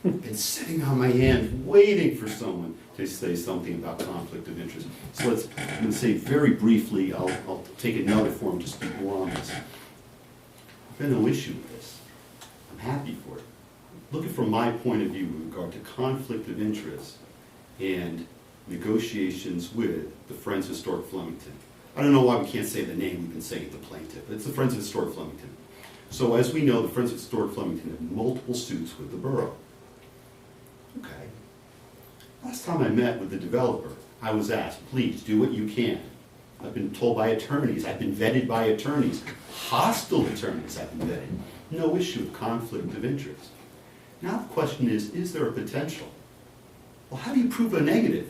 been sitting on my hand waiting for someone to say something about conflict of interest. So I'm going to say very briefly, I'll take another form to speak more on this. I've got no issue with this. I'm happy for it. Looking from my point of view with regard to conflict of interest and negotiations with the Friends Historic Flemington. I don't know why we can't say the name, we've been saying the plaintiff. It's the Friends of Historic Flemington. So as we know, the Friends of Historic Flemington have multiple suits with the borough. Okay. Last time I met with the developer, I was asked, please do what you can. I've been told by attorneys, I've been vetted by attorneys, hostile attorneys I've been vetted. No issue of conflict of interest. Now the question is there a potential? Well, how do you prove a negative?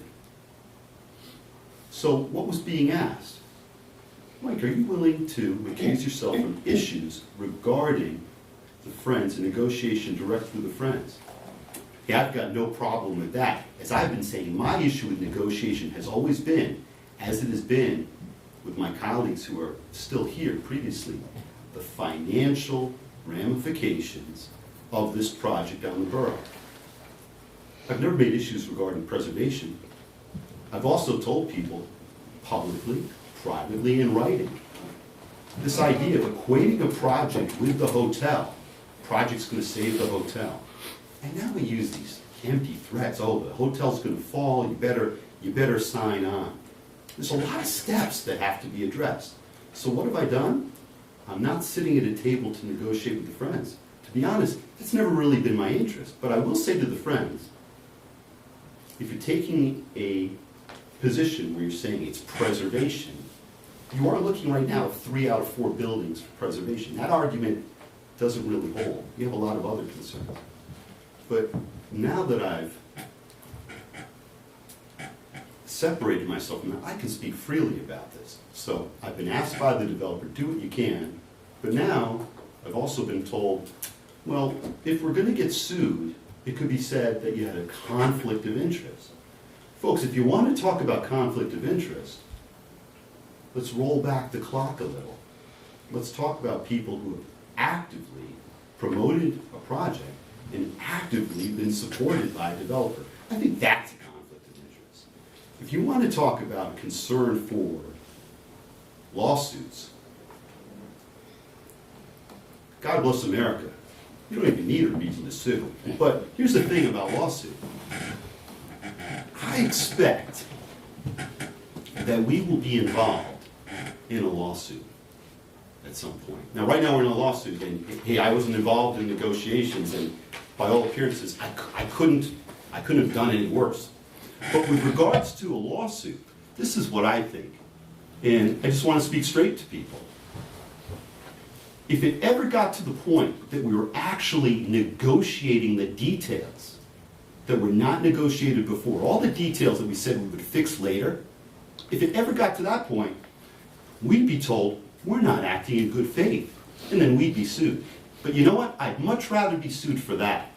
So what was being asked? Mike, are you willing to recuse yourself from issues regarding the Friends and negotiation direct with the Friends? Yeah, I've got no problem with that. As I've been saying, my issue with negotiation has always been, as it has been with my colleagues who are still here previously, the financial ramifications of this project on the borough. I've never made issues regarding preservation. I've also told people publicly, privately, in writing, this idea of equating a project with the hotel, project's going to save the hotel. And now we use these empty threats. Oh, the hotel's going to fall, you better sign on. There's a lot of steps that have to be addressed. So what have I done? I'm not sitting at a table to negotiate with the Friends. To be honest, that's never really been my interest. But I will say to the Friends, if you're taking a position where you're saying it's preservation, you are looking right now at 3 out of 4 buildings for preservation. That argument doesn't really hold. You have a lot of other concerns. But now that I've separated myself from that, I can speak freely about this. So I've been asked by the developer, do what you can, but now I've also been told, well, if we're going to get sued, it could be said that you had a conflict of interest. Folks, if you want to talk about conflict of interest, let's roll back the clock a little. Let's talk about people who have actively promoted a project and actively been supported by a developer. I think that's a conflict of interest. If you want to talk about concern for lawsuits, God bless America. You don't even need a reason to sue. But here's the thing about lawsuit. I expect that we will be involved in a lawsuit at some point. Now, right now we're in a lawsuit, and hey, I wasn't involved in negotiations, and by all appearances, I couldn't have done any worse. But with regards to a lawsuit, this is what I think, and I just want to speak straight to people. If it ever got to the point that we were actually negotiating the details that were not negotiated before, all the details that we said we would fix later, if it ever got to that point, we'd be told we're not acting in good faith, and then we'd be sued. But you know what? I'd much rather be sued for that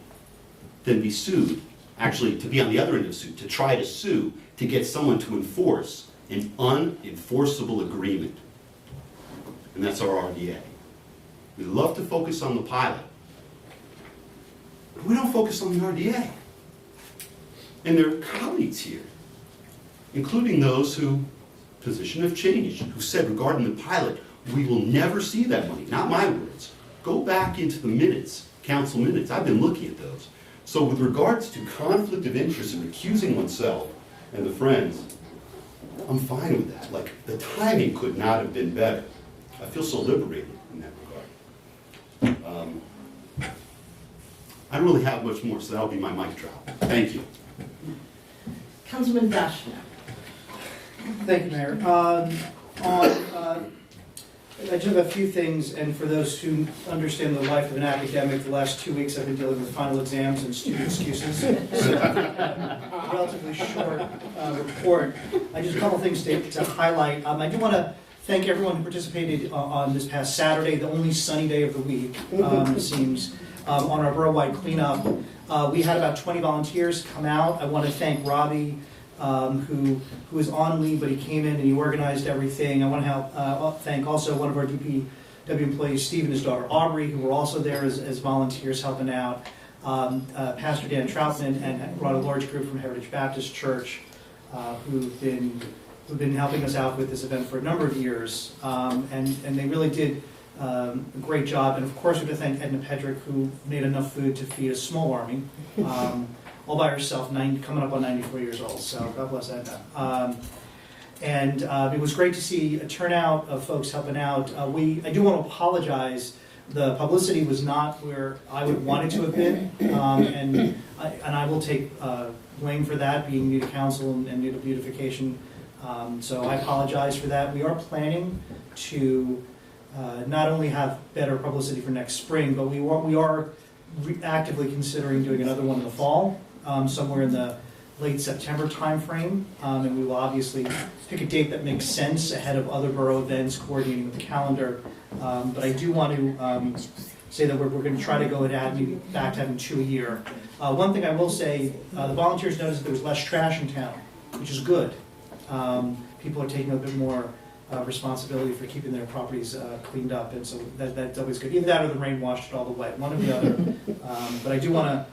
than be sued, actually to be on the other end of the suit, to try to sue, to get someone to enforce an unenforceable agreement. And that's our RDA. We love to focus on the pilot, but we don't focus on the RDA. And there are colleagues here, including those who position have changed, who said regarding the pilot, we will never see that money. Not my words. Go back into the minutes, council minutes. I've been looking at those. So with regards to conflict of interest and accusing oneself and the Friends, I'm fine with that. Like, the timing could not have been better. I feel so liberated in that regard. I don't really have much more, so that'll be my mic drop. Thank you. Councilman Dashner. Thank you, Mayor. I just have a few things, and for those who understand the life of an academic, the last 2 weeks I've been dealing with final exams and student excuses. So, a relatively short report. I just a couple things to highlight. I do want to thank everyone who participated on this past Saturday, the only sunny day of the week, it seems, on our borough-wide cleanup. We had about 20 volunteers come out. I want to thank Robbie, who was on leave, but he came in and he organized everything. I want to thank also one of our DPW employees, Steve and his daughter Aubrey, who were also there as volunteers helping out. Pastor Dan Troutman, and brought a large group from Heritage Baptist Church, who've been helping us out with this event for a number of years, and they really did a great job. And of course, we have to thank Edna Pedrick, who made enough food to feed a small army. All by herself, coming up on 94 years old, so God bless Edna. And it was great to see a turnout of folks helping out. I do want to apologize. The publicity was not where I would want it to have been, and I will take blame for that, being new to council and new to beautification. So I apologize for that. We are planning to not only have better publicity for next spring, but we are actively considering doing another one in the fall, somewhere in the late September timeframe, and we will obviously pick a date that makes sense ahead of other borough events, coordinating with the calendar. But I do want to say that we're going to try to go back to having 2 a year. One thing I will say, the volunteers noticed that there was less trash in town, which is good. People are taking a bit more responsibility for keeping their properties cleaned up, and so that's always good. Either that or the rain washed it all the way, one or the other. But I do want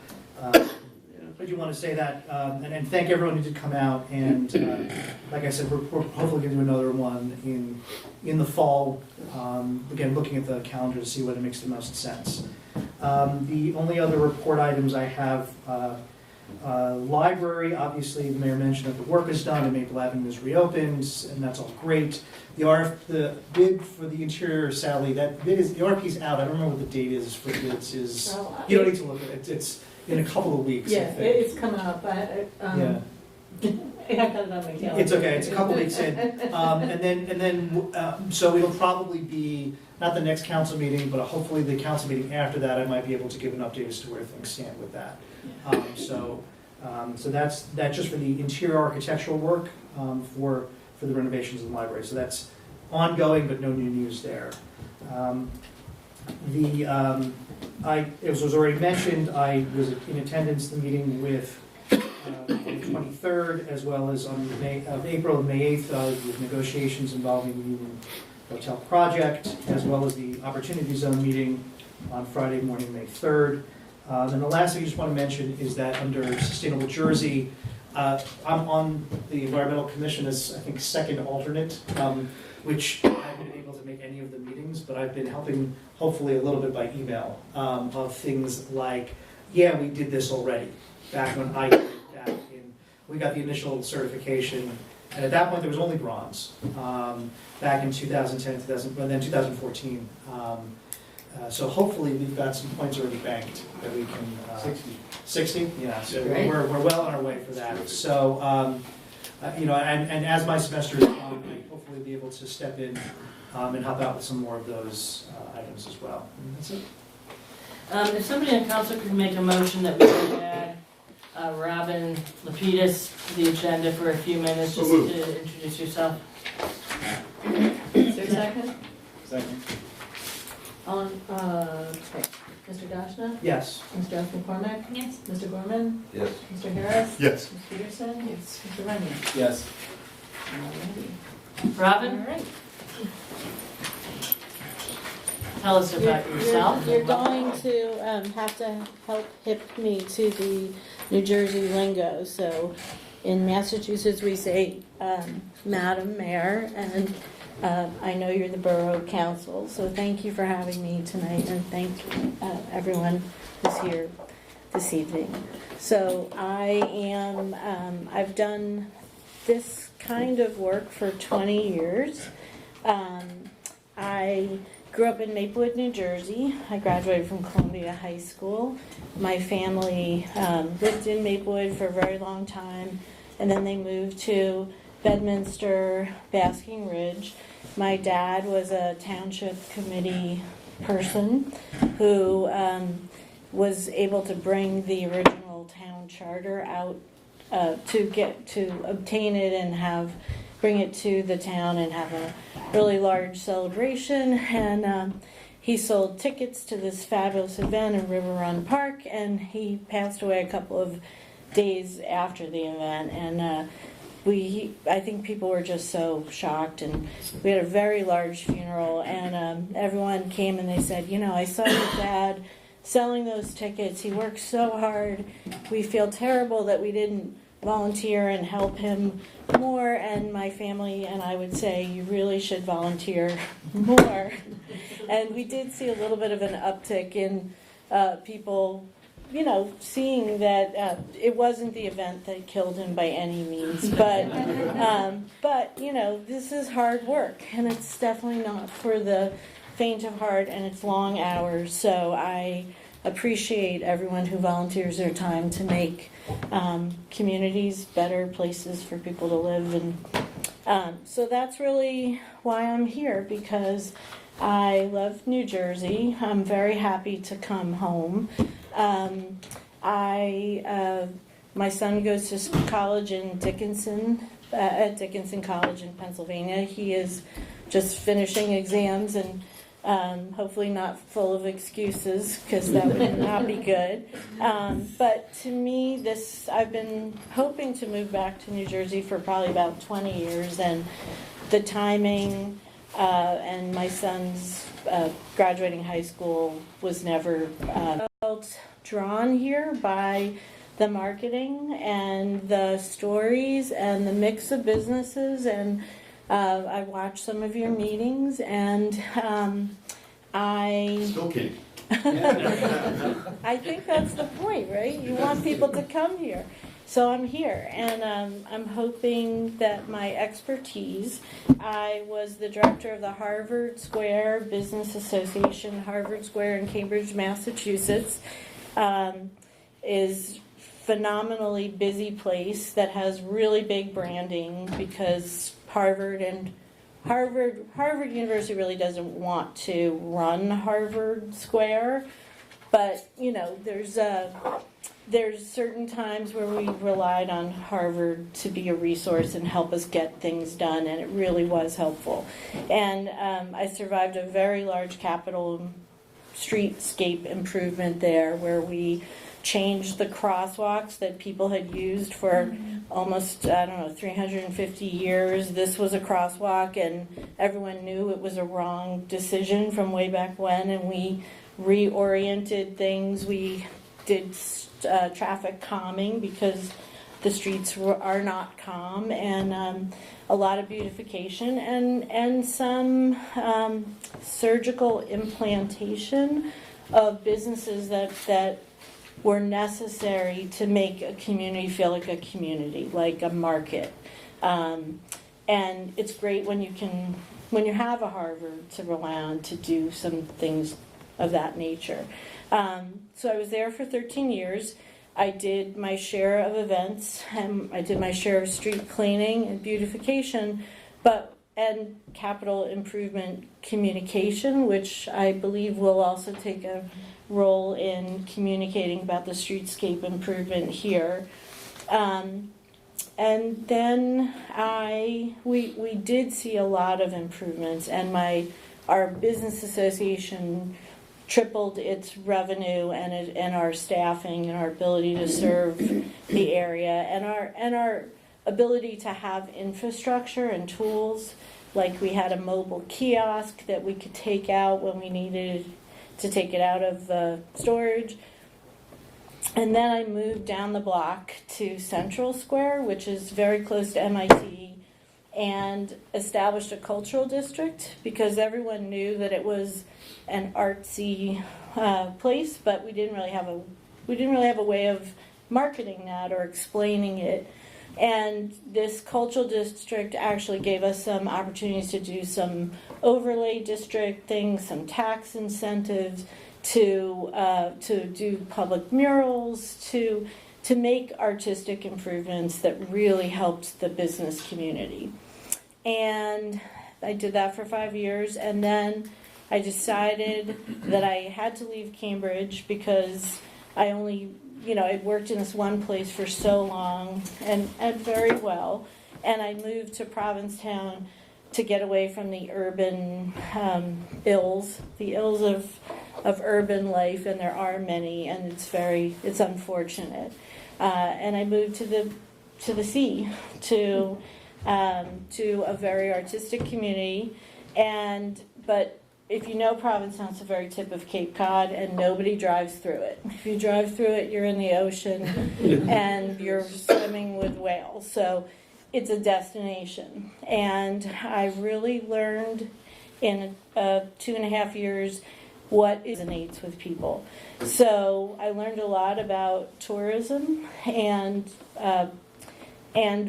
to say that, and thank everyone who did come out. And like I said, we're hopefully going to do another one in the fall. Again, looking at the calendar to see what makes the most sense. The only other report items I have, library, obviously the mayor mentioned that the work is done and Maple Avenue is reopened, and that's all great. The bid for the interior, sadly, the RFP's out. I don't remember what the date is for bids. You don't need to look at it. It's in a couple of weeks. Yeah, I think. it's coming up. Yeah. I got it on my calendar. It's okay. It's a couple weeks in, and then so it'll probably be not the next council meeting, but hopefully the council meeting after that. I might be able to give an update as to where things stand with that. So that's just for the interior architectural work for the renovations of the library. So that's ongoing, but no new news there. As was already mentioned, I was in attendance at the meeting with on the 23rd, as well as on April and May 8th, with negotiations involving the Union Hotel project, as well as the Opportunity Zone meeting on Friday morning, May 3rd. And the last thing I just want to mention is that under Sustainable Jersey, I'm on the Environmental Commission as, I think, second alternate, which I haven't been able to make any of the meetings, but I've been helping, hopefully a little bit by email, of things like, yeah, we did this already, back when I did it back in, we got the initial certification, and at that point there was only bronze, back in 2010, then 2014. So hopefully we've got some points already banked that we can. 60? Yeah, so we're well on our way for that. So, and as my semester is on, I hopefully be able to step in and help out with some more of those items as well. And that's it. If somebody on council could make a motion that we could add Robin Lapidus to the agenda for a few minutes, just to introduce yourself. Is there a second? Second. Okay. Mr. Dashna? Yes. Mr. F. McCormick? Yes. Mr. Gorman? Yes. Mr. Harris? Yes. Ms. Peterson? Yes. Mr. Runyon? Yes. Alrighty. Robin, All right. tell us about yourself. You're going to have to help hip me to the New Jersey lingo. So in Massachusetts we say Madam Mayor, and I know you're the Borough Council, so thank you for having me tonight, and thank everyone who's here this evening. So I've done this kind of work for 20 years. I grew up in Maplewood, New Jersey. I graduated from Columbia High School. My family lived in Maplewood for a very long time, and then they moved to Bedminster, Basking Ridge. My dad was a township committee person who was able to bring the original town charter out to obtain it and bring it to the town and have a really large celebration. And he sold tickets to this fabulous event in River Run Park, and he passed away a couple of days after the event. And I think people were just so shocked, and we had a very large funeral, and everyone came and they said, I saw your dad selling those tickets. He worked so hard. We feel terrible that we didn't volunteer and help him more. And my family and I would say, you really should volunteer more. And we did see a little bit of an uptick in people seeing that it wasn't the event that killed him by any means, but this is hard work, and it's definitely not for the faint of heart, and it's long hours. So I appreciate everyone who volunteers their time to make communities better places for people to live, and so that's really why I'm here, because I love New Jersey. I'm very happy to come home. My son goes to college in Dickinson, at Dickinson College in Pennsylvania. He is just finishing exams and hopefully not full of excuses, because that would not be good. But to me, I've been hoping to move back to New Jersey for probably about 20 years, and the timing and my son's graduating high school was never felt drawn here by the marketing and the stories and the mix of businesses, and I watched some of your meetings, and Still king. I think that's the point, right? You want people to come here. So I'm here, and I'm hoping that my expertise, I was the director of the Harvard Square Business Association, Harvard Square in Cambridge, Massachusetts, is phenomenally busy place that has really big branding, because Harvard University really doesn't want to run Harvard Square, but there's certain times where we relied on Harvard to be a resource and help us get things done, and it really was helpful. And I survived a very large capital streetscape improvement there, where we changed the crosswalks that people had used for almost, 350 years. This was a crosswalk, and everyone knew it was a wrong decision from way back when, and we reoriented things. We did traffic calming, because the streets are not calm, and a lot of beautification, and some surgical implantation of businesses that were necessary to make a community feel like a community, like a market. And it's great when you have a Harvard to rely on to do some things of that nature. So I was there for 13 years. I did my share of events, and I did my share of street cleaning and beautification, and capital improvement communication, which I believe will also take a role in communicating about the streetscape improvement here. And then we did see a lot of improvements, and our business association tripled its revenue and our staffing and our ability to serve the area, and our ability to have infrastructure and tools. Like, we had a mobile kiosk that we could take out when we needed to take it out of the storage. And then I moved down the block to Central Square, which is very close to MIT, and established a cultural district, because everyone knew that it was an artsy place, but we didn't really have a way of marketing that or explaining it. And this cultural district actually gave us some opportunities to do some overlay district things, some tax incentives, to do public murals, to make artistic improvements that really helped the business community. And I did that for 5 years, and then I decided that I had to leave Cambridge, because I only, I'd worked in this one place for so long and very well, and I moved to Provincetown to get away from the urban ills of urban life, and there are many, and it's unfortunate. And I moved to the sea, to a very artistic community, but if you know Provincetown, it's the very tip of Cape Cod, and nobody drives through it. If you drive through it, you're in the ocean, and you're swimming with whales. So it's a destination. And I really learned in 2.5 years what resonates with people. So I learned a lot about tourism and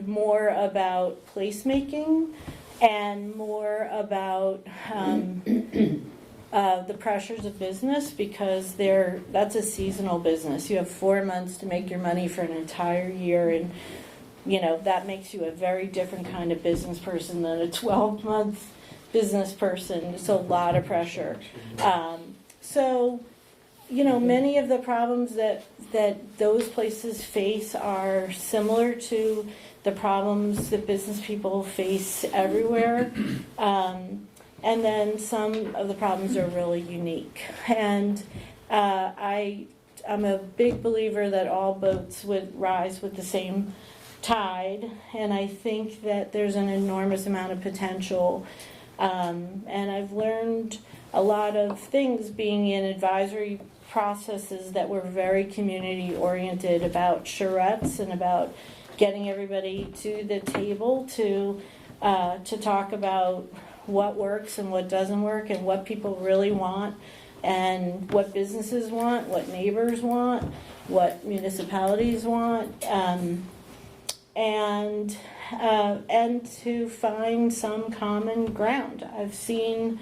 more about placemaking and more about the pressures of business, because that's a seasonal business. You have 4 months to make your money for an entire year, and that makes you a very different kind of business person than a 12-month business person. It's a lot of pressure. So many of the problems that those places face are similar to the problems that business people face everywhere. And then some of the problems are really unique. And I'm a big believer that all boats would rise with the same tide. And I think that there's an enormous amount of potential. And I've learned a lot of things being in advisory processes that were very community oriented, about charrettes and about getting everybody to the table to talk about what works and what doesn't work, and what people really want, and what businesses want, what neighbors want, what municipalities want, and to find some common ground. I've seen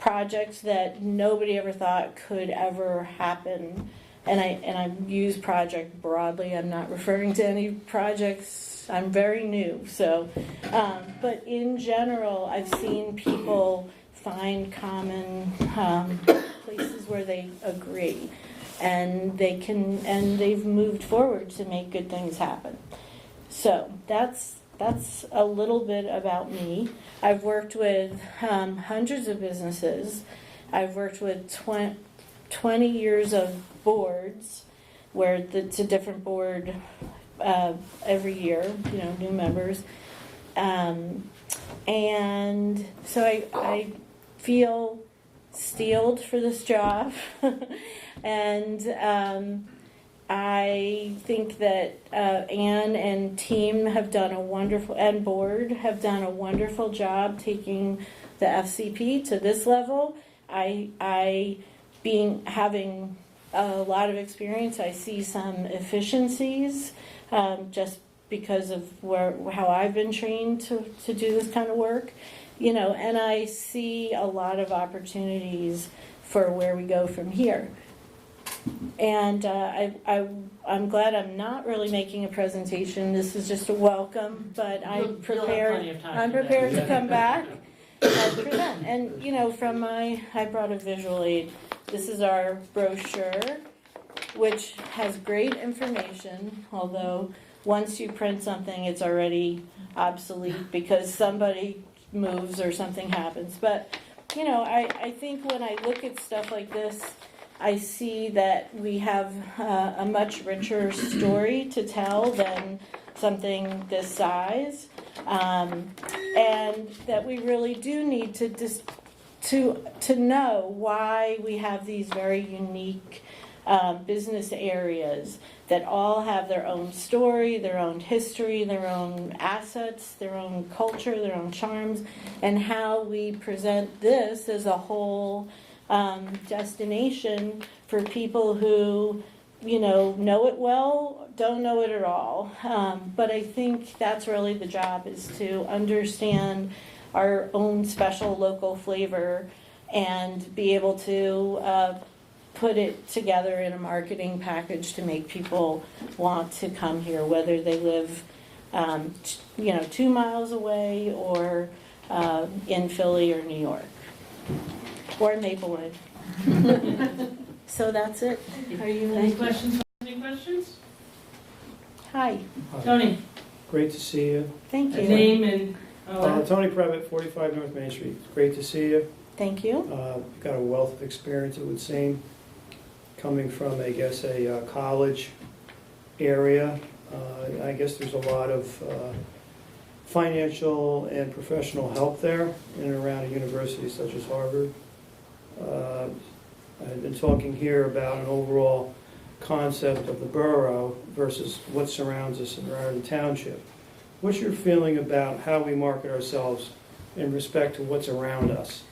projects that nobody ever thought could ever happen, and I use project broadly. I'm not referring to any projects. I'm very new, so but in general, I've seen people find common places where they agree, and they've moved forward to make good things happen. So that's a little bit about me. I've worked with hundreds of businesses. I've worked with 20 years of boards, where it's a different board every year, new members. And so I feel steeled for this job. And I think that Anne and team have done and board have done a wonderful job taking the FCP to this level. Having a lot of experience, I see some efficiencies just because of how I've been trained to do this kind of work, and I see a lot of opportunities for where we go from here. And I'm glad I'm not really making a presentation. This is just a welcome, but I'm prepared to come back and present. And I brought a visual aid. This is our brochure, which has great information, although once you print something, it's already obsolete because somebody moves or something happens. But, I think when I look at stuff like this, I see that we have a much richer story to tell than something this size, and that we really do need to know why we have these very unique business areas that all have their own story, their own history, their own assets, their own culture, their own charms, and how we present this as a whole destination for people who, know it well, don't know it at all. But I think that's really the job, is to understand our own special local flavor and be able to put it together in a marketing package to make people want to come here, whether they live 2 miles away or in Philly or New York or Maplewood. So that's it. Are you Any questions? Any questions? Hi. Tony, Great to see you. Thank you. name and, Tony Previtt, 45 North Main Street. Great to see you. Thank you. You've got a wealth of experience, it would seem, coming from, I guess, a college area. I guess there's a lot of financial and professional help there in and around a university such as Harvard. I've been talking here about an overall concept of the borough versus what surrounds us around the township. What's your feeling about how we market ourselves in respect to what's around us?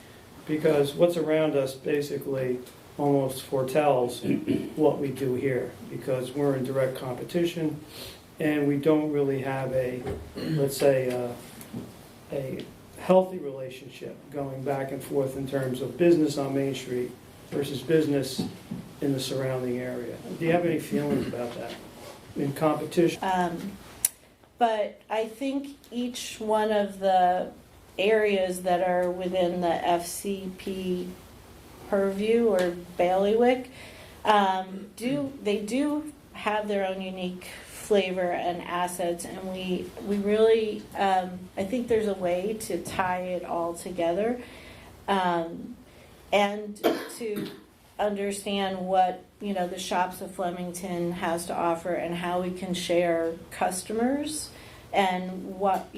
because what's around us basically almost foretells what we do here, because we're in direct competition, and we don't really have a, let's say, a healthy relationship going back and forth in terms of business on Main Street versus business in the surrounding area. Do you have any feelings about that, in competition? But I think each one of the areas that are within the FCP purview or bailiwick do have their own unique flavor and assets, and we really I think there's a way to tie it all together, and to understand what the Shops of Flemington has to offer and how we can share customers, and what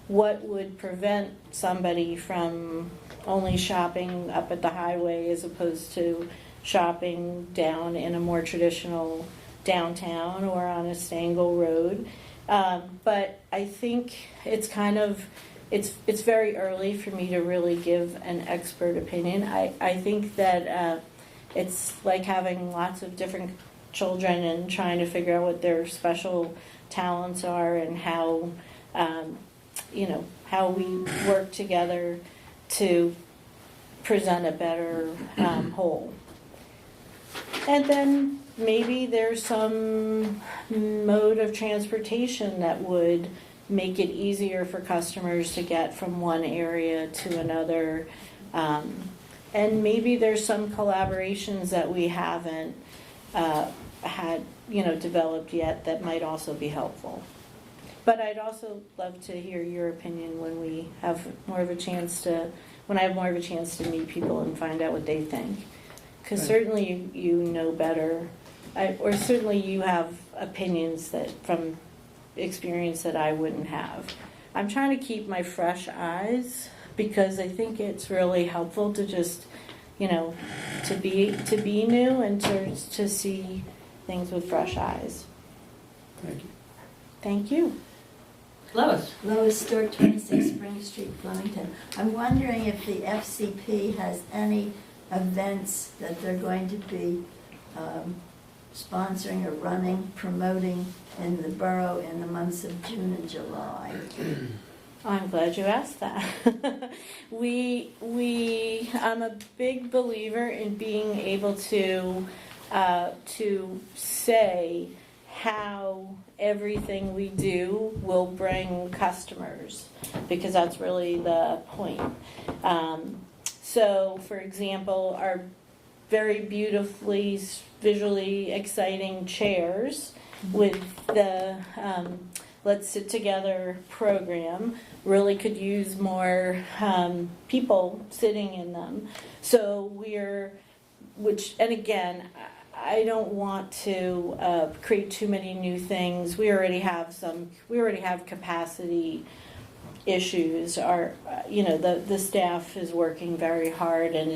would prevent somebody from only shopping up at the highway as opposed to shopping down in a more traditional downtown or on a Stangel Road. But I think it's it's very early for me to really give an expert opinion. I think that it's like having lots of different children and trying to figure out what their special talents are and how how we work together to present a better whole. And then maybe there's some mode of transportation that would make it easier for customers to get from one area to another. And maybe there's some collaborations that we haven't had developed yet that might also be helpful. But I'd also love to hear your opinion when we have more of a chance to, when I have more of a chance to meet people and find out what they think. Because certainly you know better, or certainly you have opinions that from experience that I wouldn't have. I'm trying to keep my fresh eyes because I think it's really helpful to just, to be new and to see things with fresh eyes. Thank you. Thank you. Lois? Lois Stewart, 26 Spring Street, Flemington. I'm wondering if the FCP has any events that they're going to be sponsoring or running, promoting in the borough in the months of June and July. I'm glad you asked that. I'm a big believer in being able to say how everything we do will bring customers, because that's really the point. So, for example, our very beautifully, visually exciting chairs with the Let's Sit Together program really could use more people sitting in them. So and again, I don't want to create too many new things. We already have capacity issues. The staff is working very hard and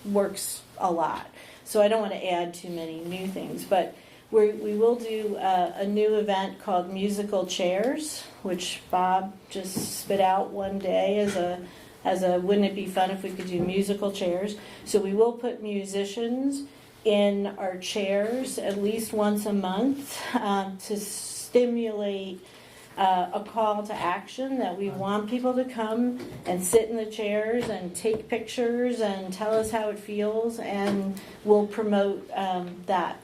works a lot. So I don't want to add too many new things, but we will do a new event called Musical Chairs, which Bob just spit out one day as a wouldn't it be fun if we could do musical chairs. So we will put musicians in our chairs at least once a month to stimulate a call to action that we want people to come and sit in the chairs and take pictures and tell us how it feels, and we'll promote that.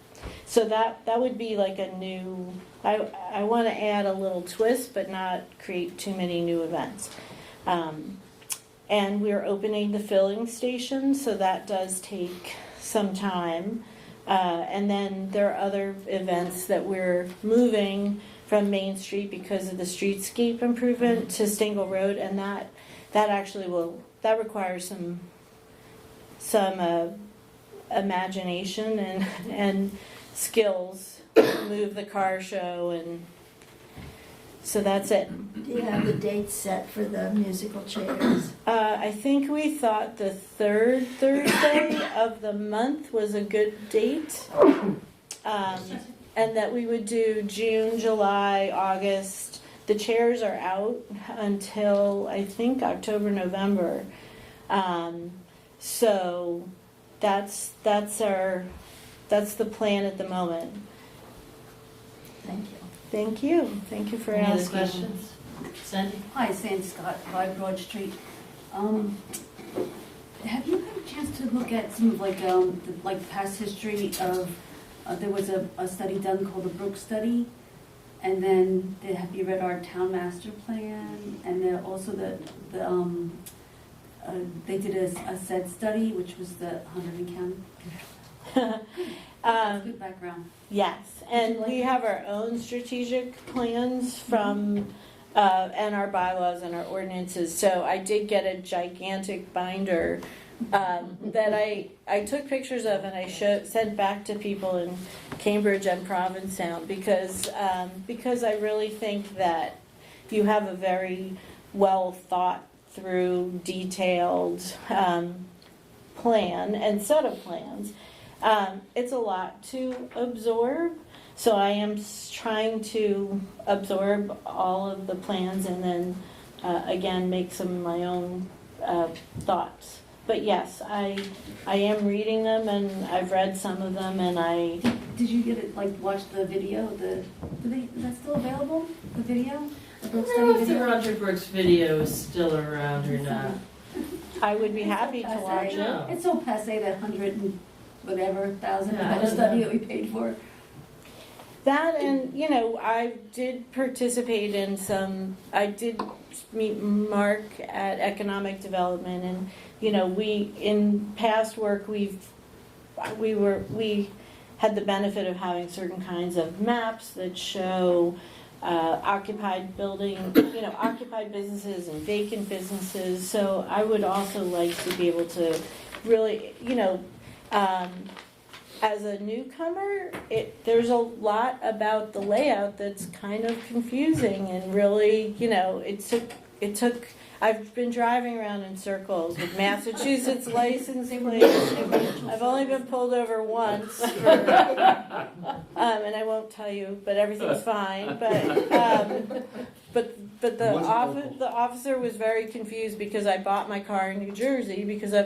So that would be like a new, I want to add a little twist but not create too many new events. And we're opening the filling station, so that does take some time. And then there are other events that we're moving from Main Street because of the streetscape improvement to Stangel Road, and that actually requires some imagination and skills to move the car show, and so that's it. Do you have the date set for the musical chairs? I think we thought the third Thursday of the month was a good date. And that we would do June, July, August, the chairs are out until, I think, October, November. So that's the plan at the moment. Thank you. Thank you. Thank you for Any other asking. questions? Sandy? Hi, Sandy Scott, 5 Broad Street. Have you had a chance to look at some of the past history of, there was a study done called the Brook Study, and then have you read our town master plan, and then also they did a SED study, which was the Hunterdon County? That's good background. Yes, and we have our own strategic plans from, and our bylaws and our ordinances. So I did get a gigantic binder that I took pictures of and I sent back to people in Cambridge and Provincetown because I really think that you have a very well thought through, detailed plan and set of plans. It's a lot to absorb, so I am trying to absorb all of the plans and then again make some of my own thoughts. But yes, I am reading them and I've read some of them and I. Did you get it, watch the video? Is that still available, the video? The I Brook don't know Study if the video? Roger Brooks video is still around or not. I would be happy to It's so watch passe. it. No. It's so passe, that 100 and whatever thousand Yeah, I dollar don't study know. that we paid for. That and, I did participate in some, I did meet Mark at Economic Development and, we, in past work, we had the benefit of having certain kinds of maps that show occupied occupied businesses and vacant businesses. So I would also like to be able to really, as a newcomer, there's a lot about the layout that's kind of confusing and really, it took, I've been driving around in circles with Massachusetts license plates. I've only been pulled over once, and I won't tell you, but everything's fine. But the officer was very confused because I bought my car in New Jersey because I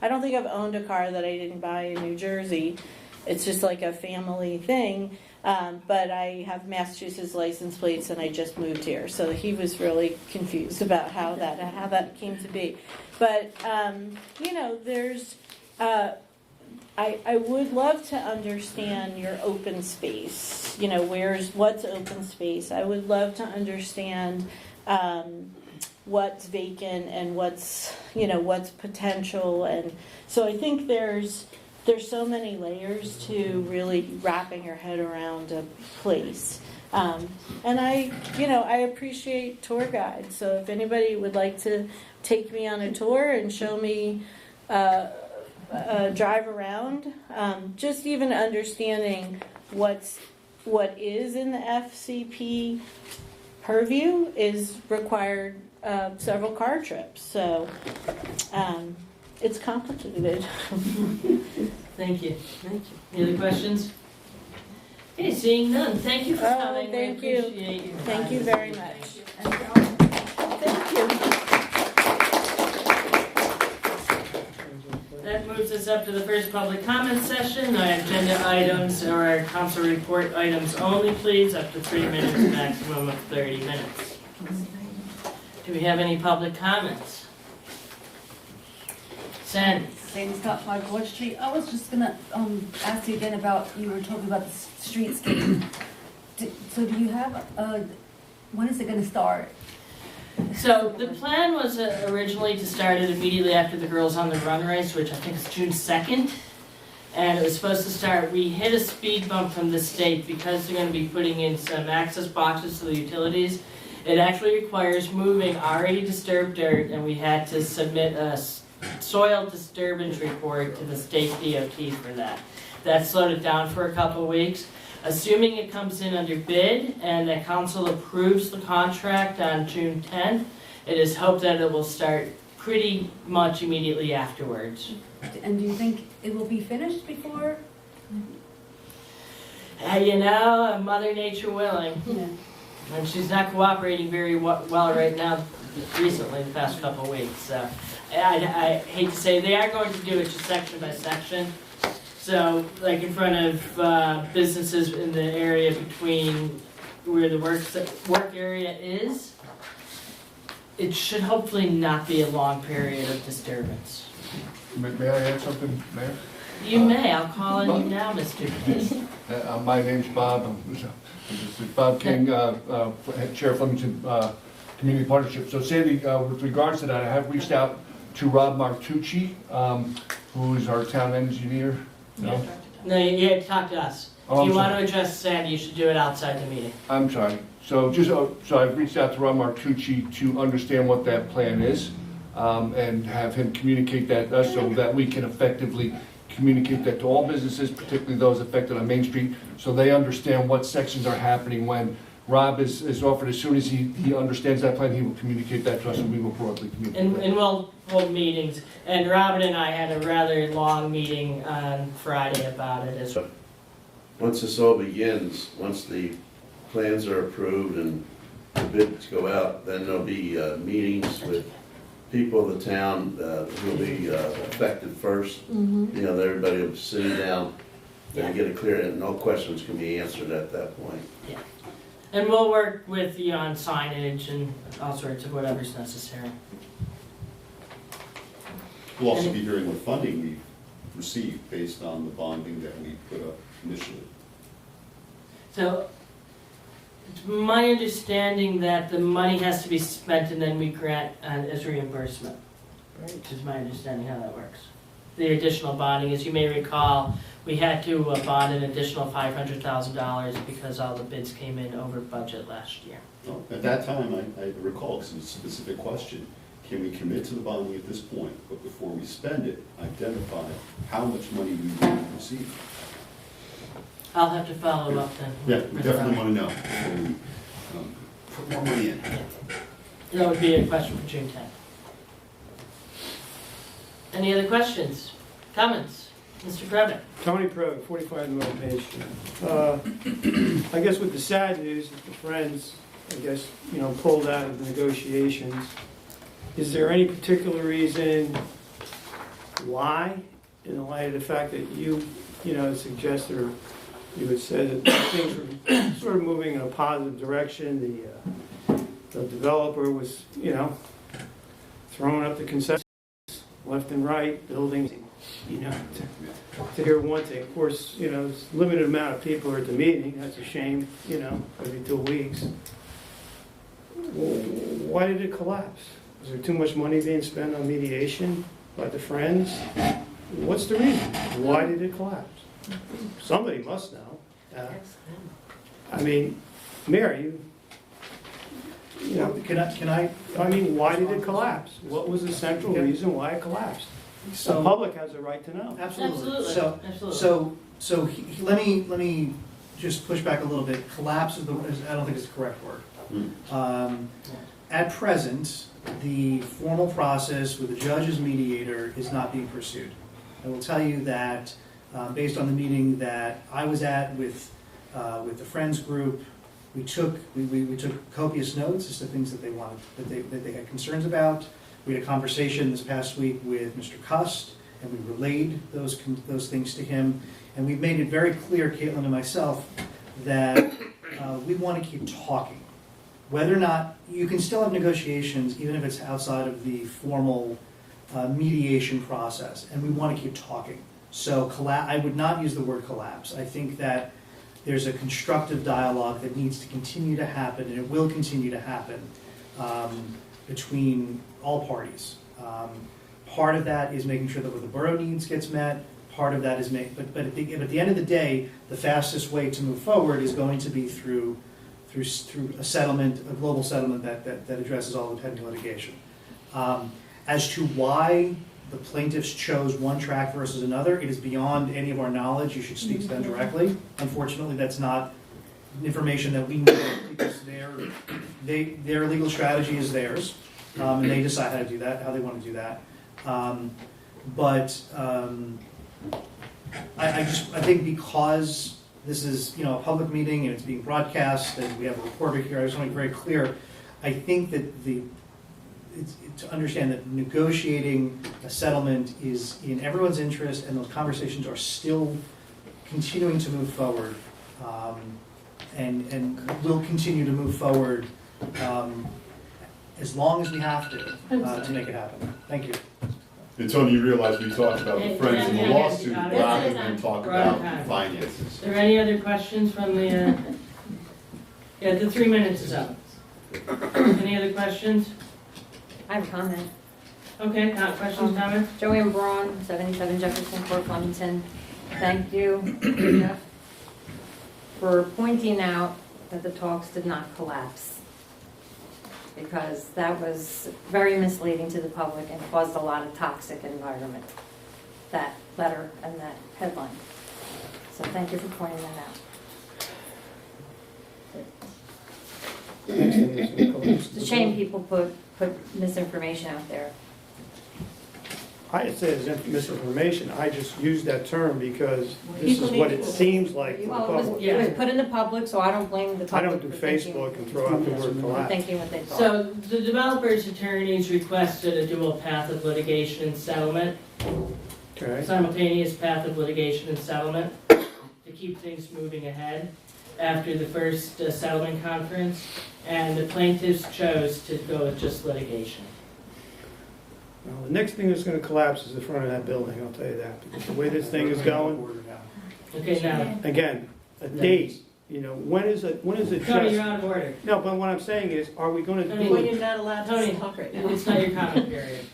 don't think I've owned a car that I didn't buy in New Jersey. It's just like a family thing. But I have Massachusetts license plates and I just moved here. So he was really confused about how that came to be. But, there's, I would love to understand your open space. What's open space? I would love to understand what's vacant and what's potential. And so I think there's so many layers to really wrapping your head around a place. And I appreciate tour guides. So if anybody would like to take me on a tour and show me drive around, just even understanding what is in the FCP purview is required several car trips. So it's complicated. Thank you. Any other questions? Okay, seeing none. Thank you for coming. Thank We you. appreciate your Thank time. you very much. Thank you. That moves us up to the first public comment session. Our agenda items or our council report items only, please, up to 3 minutes, maximum of 30 minutes. Do we have any public comments? Sandy? Sandy Scott, 5 Broad Street. I was just gonna ask you again about, you were talking about the streetscape. So do you have, when is it gonna start? So the plan was originally to start it immediately after the Girls on the Run race, which I think is June 2nd. And it was supposed to start, we hit a speed bump from the state because they're gonna be putting in some access boxes to the utilities. It actually requires moving already disturbed dirt, and we had to submit a soil disturbance report to the state DOT for that. That slowed it down for a couple of weeks. Assuming it comes in under bid and the council approves the contract on June 10th, it is hoped that it will start pretty much immediately afterwards. And do you think it will be finished before? Mother Nature willing. Yeah. And she's not cooperating very well right now, recently, the past couple of weeks. So I hate to say, they are going to do it just section by section. So, like in front of businesses in the area between where the work area is, it should hopefully not be a long period of disturbance. May I add something, Mayor? You may. I'll call on you now, Mr. Case. My name's Bob. I'm Bob King, Chair of Flemington Community Partnership. So Sandy, with regards to that, I have reached out to Rob Martucci, who is our town engineer. No? No, you had to talk to us. Oh, If you I'm want sorry. to address Sandy, you should do it outside the meeting. I'm sorry. So so I've reached out to Rob Martucci to understand what that plan is, and have him communicate that to us so that we can effectively communicate that to all businesses, particularly those affected on Main Street, so they understand what sections are happening when. Rob is offered, as soon as he understands that plan, he will communicate that to us, and we will broadly communicate. And we'll hold meetings. And Robin and I had a rather long meeting on Friday about it as well. Once this all begins, once the plans are approved and the bids go out, then there'll be meetings with people of the town who will be affected first. You know, everybody will be sitting down and get it clear, and no questions can be answered at that point. Yeah. And we'll work with you on signage and all sorts of whatever's necessary. We'll also be hearing what funding we've received based on the bonding that we put up initially. So, it's my understanding that the money has to be spent and then we grant as reimbursement. Which is my understanding how that works. The additional bonding, as you may recall, we had to bond an additional $500,000 because all the bids came in over budget last year. Well, at that time, I recall, because it was a specific question, can we commit to the bonding at this point, but before we spend it, identify how much money we will receive? I'll have to follow up then. Yeah, we definitely want to know before we put more money in. That would be a question for June 10th. Any other questions, comments? Mr. Previtt? Tony Pro, 45 North Main Street. I guess with the sad news that the Friends, pulled out of the negotiations, is there any particular reason why, in the light of the fact that you suggested, or you had said that things were sort of moving in a positive direction, the developer was, throwing up the concessions left and right, buildings, to hear one thing. Of course, there's a limited amount of people are at the meeting. That's a shame, every 2 weeks. Why did it collapse? Was there too much money being spent on mediation by the Friends? What's the reason? Why did it collapse? Somebody must know. Mary, why did it collapse? What was the central reason why it collapsed? The public has a right to know. Absolutely. Absolutely. So let me just push back a little bit. Collapse I don't think it's the correct word. At present, the formal process with the judge as mediator is not being pursued. I will tell you that based on the meeting that I was at with the Friends group, we took copious notes as to things that they wanted, that they had concerns about. We had a conversation this past week with Mr. Cust, and we relayed those things to him. And we've made it very clear, Caitlin and myself, that we want to keep talking. Whether or not, you can still have negotiations, even if it's outside of the formal mediation process, and we want to keep talking. So I would not use the word collapse. I think that there's a constructive dialogue that needs to continue to happen, and it will continue to happen between all parties. Part of that is making sure that what the borough needs gets met. Part of that is but at the end of the day, the fastest way to move forward is going to be through a settlement, a global settlement that addresses all the pending litigation. As to why the plaintiffs chose one track versus another, it is beyond any of our knowledge. You should speak to them directly. Unfortunately, that's not information that we know, because their legal strategy is theirs, and they decide how to do that, how they want to do that. I think because this is, a public meeting and it's being broadcast and we have a reporter here. I just want to be very clear. I think that it's to understand that negotiating a settlement is in everyone's interest and those conversations are still continuing to move forward. And will continue to move forward as long as we have to make it happen. Thank you. And Tony, you realize we talked about the friends in the lawsuit rather than talk about finances. Is there any other questions from the, yeah, the 3 minutes is up. Any other questions? I have a comment. Okay, questions, comments? Joanne Braun, 77 Jefferson Court, Flemington. Thank you, Jeff, for pointing out that the talks did not collapse, because that was very misleading to the public and caused a lot of toxic environment, that letter and that headline. So thank you for pointing that out. It's a shame people put misinformation out there. I didn't say it's misinformation, I just used that term because this is what it seems like to the Well, it public. was put in the public, so I don't blame the I public. don't do for thinking- Facebook and throw out the word for collapse. thinking what they thought. So the developer's attorneys requested a dual path of litigation and settlement, Okay, simultaneous path of litigation and settlement, to keep things moving ahead after the first settlement conference, and the plaintiffs chose to go with just litigation. well, the next thing that's gonna collapse is the front of that building, I'll tell you that, because the way this thing is going, Okay, now, again, a date, when is it Tony, you're just? out of order. No, but what I'm saying is, are we gonna Tony, do? when You're not allowed Tony, to talk right now. it's not your comment period.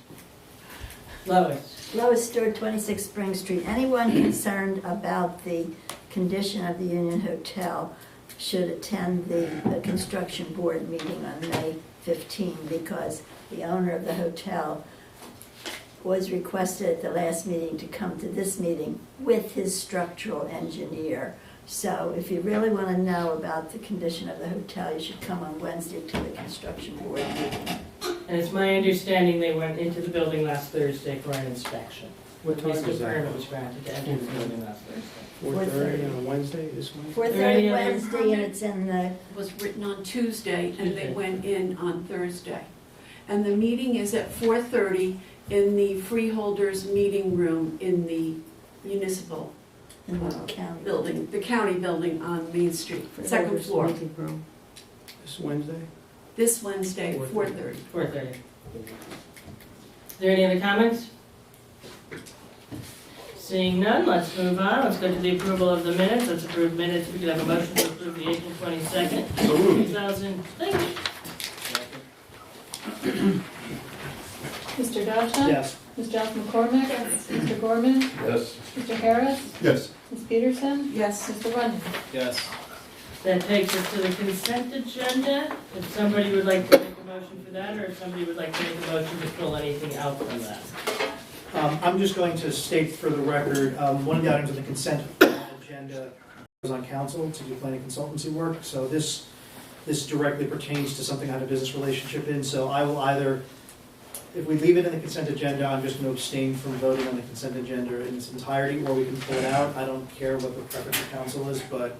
Lois? Lois Stewart, 26 Spring Street. Anyone concerned about the condition of the Union Hotel should attend the construction board meeting on May 15, because the owner of the hotel was requested at the last meeting to come to this meeting with his structural engineer. So if you really want to know about the condition of the hotel, you should come on Wednesday to the construction board meeting. And it's my understanding they went into the building last Thursday for an inspection. What time Mr. is that? Permit was granted to enter the building last Thursday. 4:30 on a Wednesday, this Wednesday? 4:30 Wednesday, and it's in the, Was written on Tuesday, and they Tuesday. went in on Thursday. And the meeting is at 4:30 in the freeholders meeting room in the municipal in the county. building, the county building on Main Street, second floor. This Wednesday? This Wednesday, 4:30. 4:30. Is there any other comments? Seeing none, let's move on. Let's go to the approval of the minutes. Let's approve minutes. We could have a motion to approve the April 22nd, 2000. Thank you. Mr. Dashna? Yes. Ms. Johnson McCormick? Mr. Gorman? Yes. Mr. Harris? Yes. Ms. Peterson? Yes. Mr. Runyon? Yes. That takes us to the consent agenda. If somebody would like to make a motion for that, or if somebody would like to make a motion to pull anything out from that. I'm just going to state for the record, one of the items on the consent agenda was on council to do planning consultancy work. So this directly pertains to something I have a business relationship in. So I will either, if we leave it in the consent agenda, I'm just going to abstain from voting on the consent agenda in its entirety, or we can pull it out. I don't care what the preference of council is, but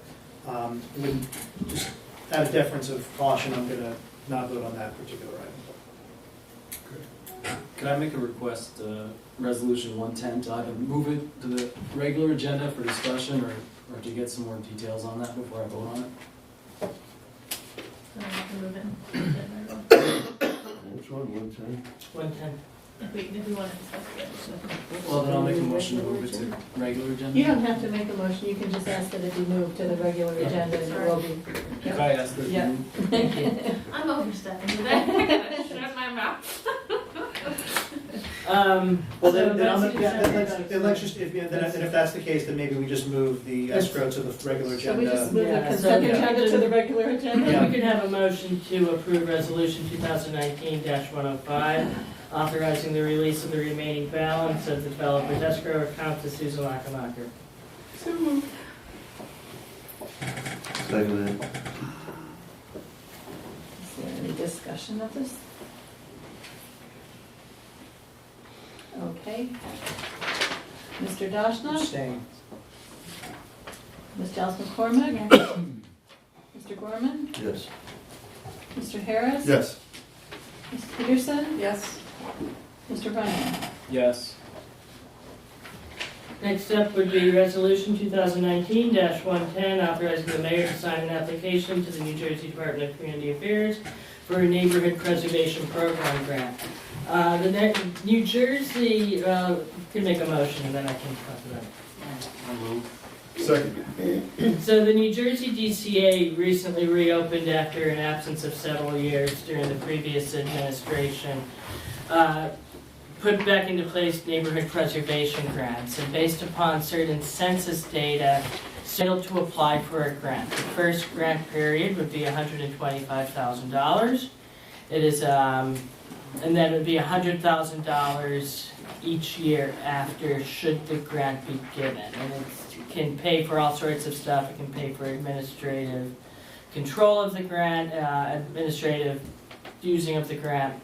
just out of deference of caution, I'm going to not vote on that particular item. Could I make a request, resolution 110, to either move it to the regular agenda for discussion or to get some more details on that before I vote on it? So I have to move it. Which one, 110? 110. If we want to discuss it. Well, then I'll make a motion to move it to regular agenda. You don't have to make a motion, you can just ask that it be moved to the regular agenda and it will be. Could I ask that? Yeah. Thank you. I'm overstepping today. I gotta shut my mouth. Well, So then that's I'm, the yeah, consent then let's just, if that's the case, then maybe we just move the escrow to the regular So we just agenda. move the Yeah, consent so- agenda to the regular agenda? Yeah. We could have a motion to approve resolution 2019-105, authorizing the release of the remaining balance of the developer's escrow account to Susan Lachenmacher. Second. Is there any discussion of this? Okay. Mr. Dashna? Abstain. Ms. Giles McCormick? Mr. Gorman? Yes. Mr. Harris? Yes. Ms. Peterson? Yes. Mr. Runyon? Yes. Next up would be Resolution 2019-110, authorizing the mayor to sign an application to the New Jersey Department of Community Affairs for a neighborhood preservation program grant. New Jersey, can make a motion and then I can talk about it. I'll move. Second. So the New Jersey DCA recently reopened after an absence of several years during the previous administration. Put back into place neighborhood preservation grants, and based upon certain census data, entitled to apply for a grant. The first grant period would be $125,000. It is, and then it would be $100,000 each year after, should the grant be given. And it can pay for all sorts of stuff. It can pay for administrative control of the grant, administrative using of the grant,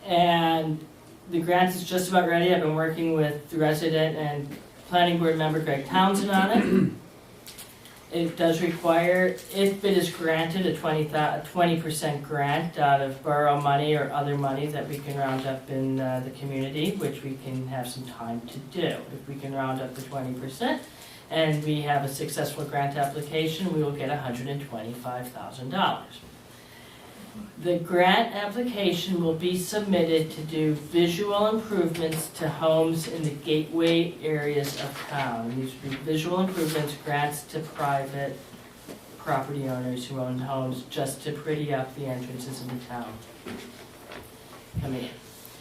and the grant is just about ready. I've been working with the resident and planning board member Greg Townsend on it. It does require, if it is granted, a 20% grant out of borough money or other money that we can round up in the community, which we can have some time to do. If we can round up the 20% and we have a successful grant application, we will get $125,000. The grant application will be submitted to do visual improvements to homes in the gateway areas of town. And these visual improvements grants to private property owners who own homes just to pretty up the entrances of the town. Coming in.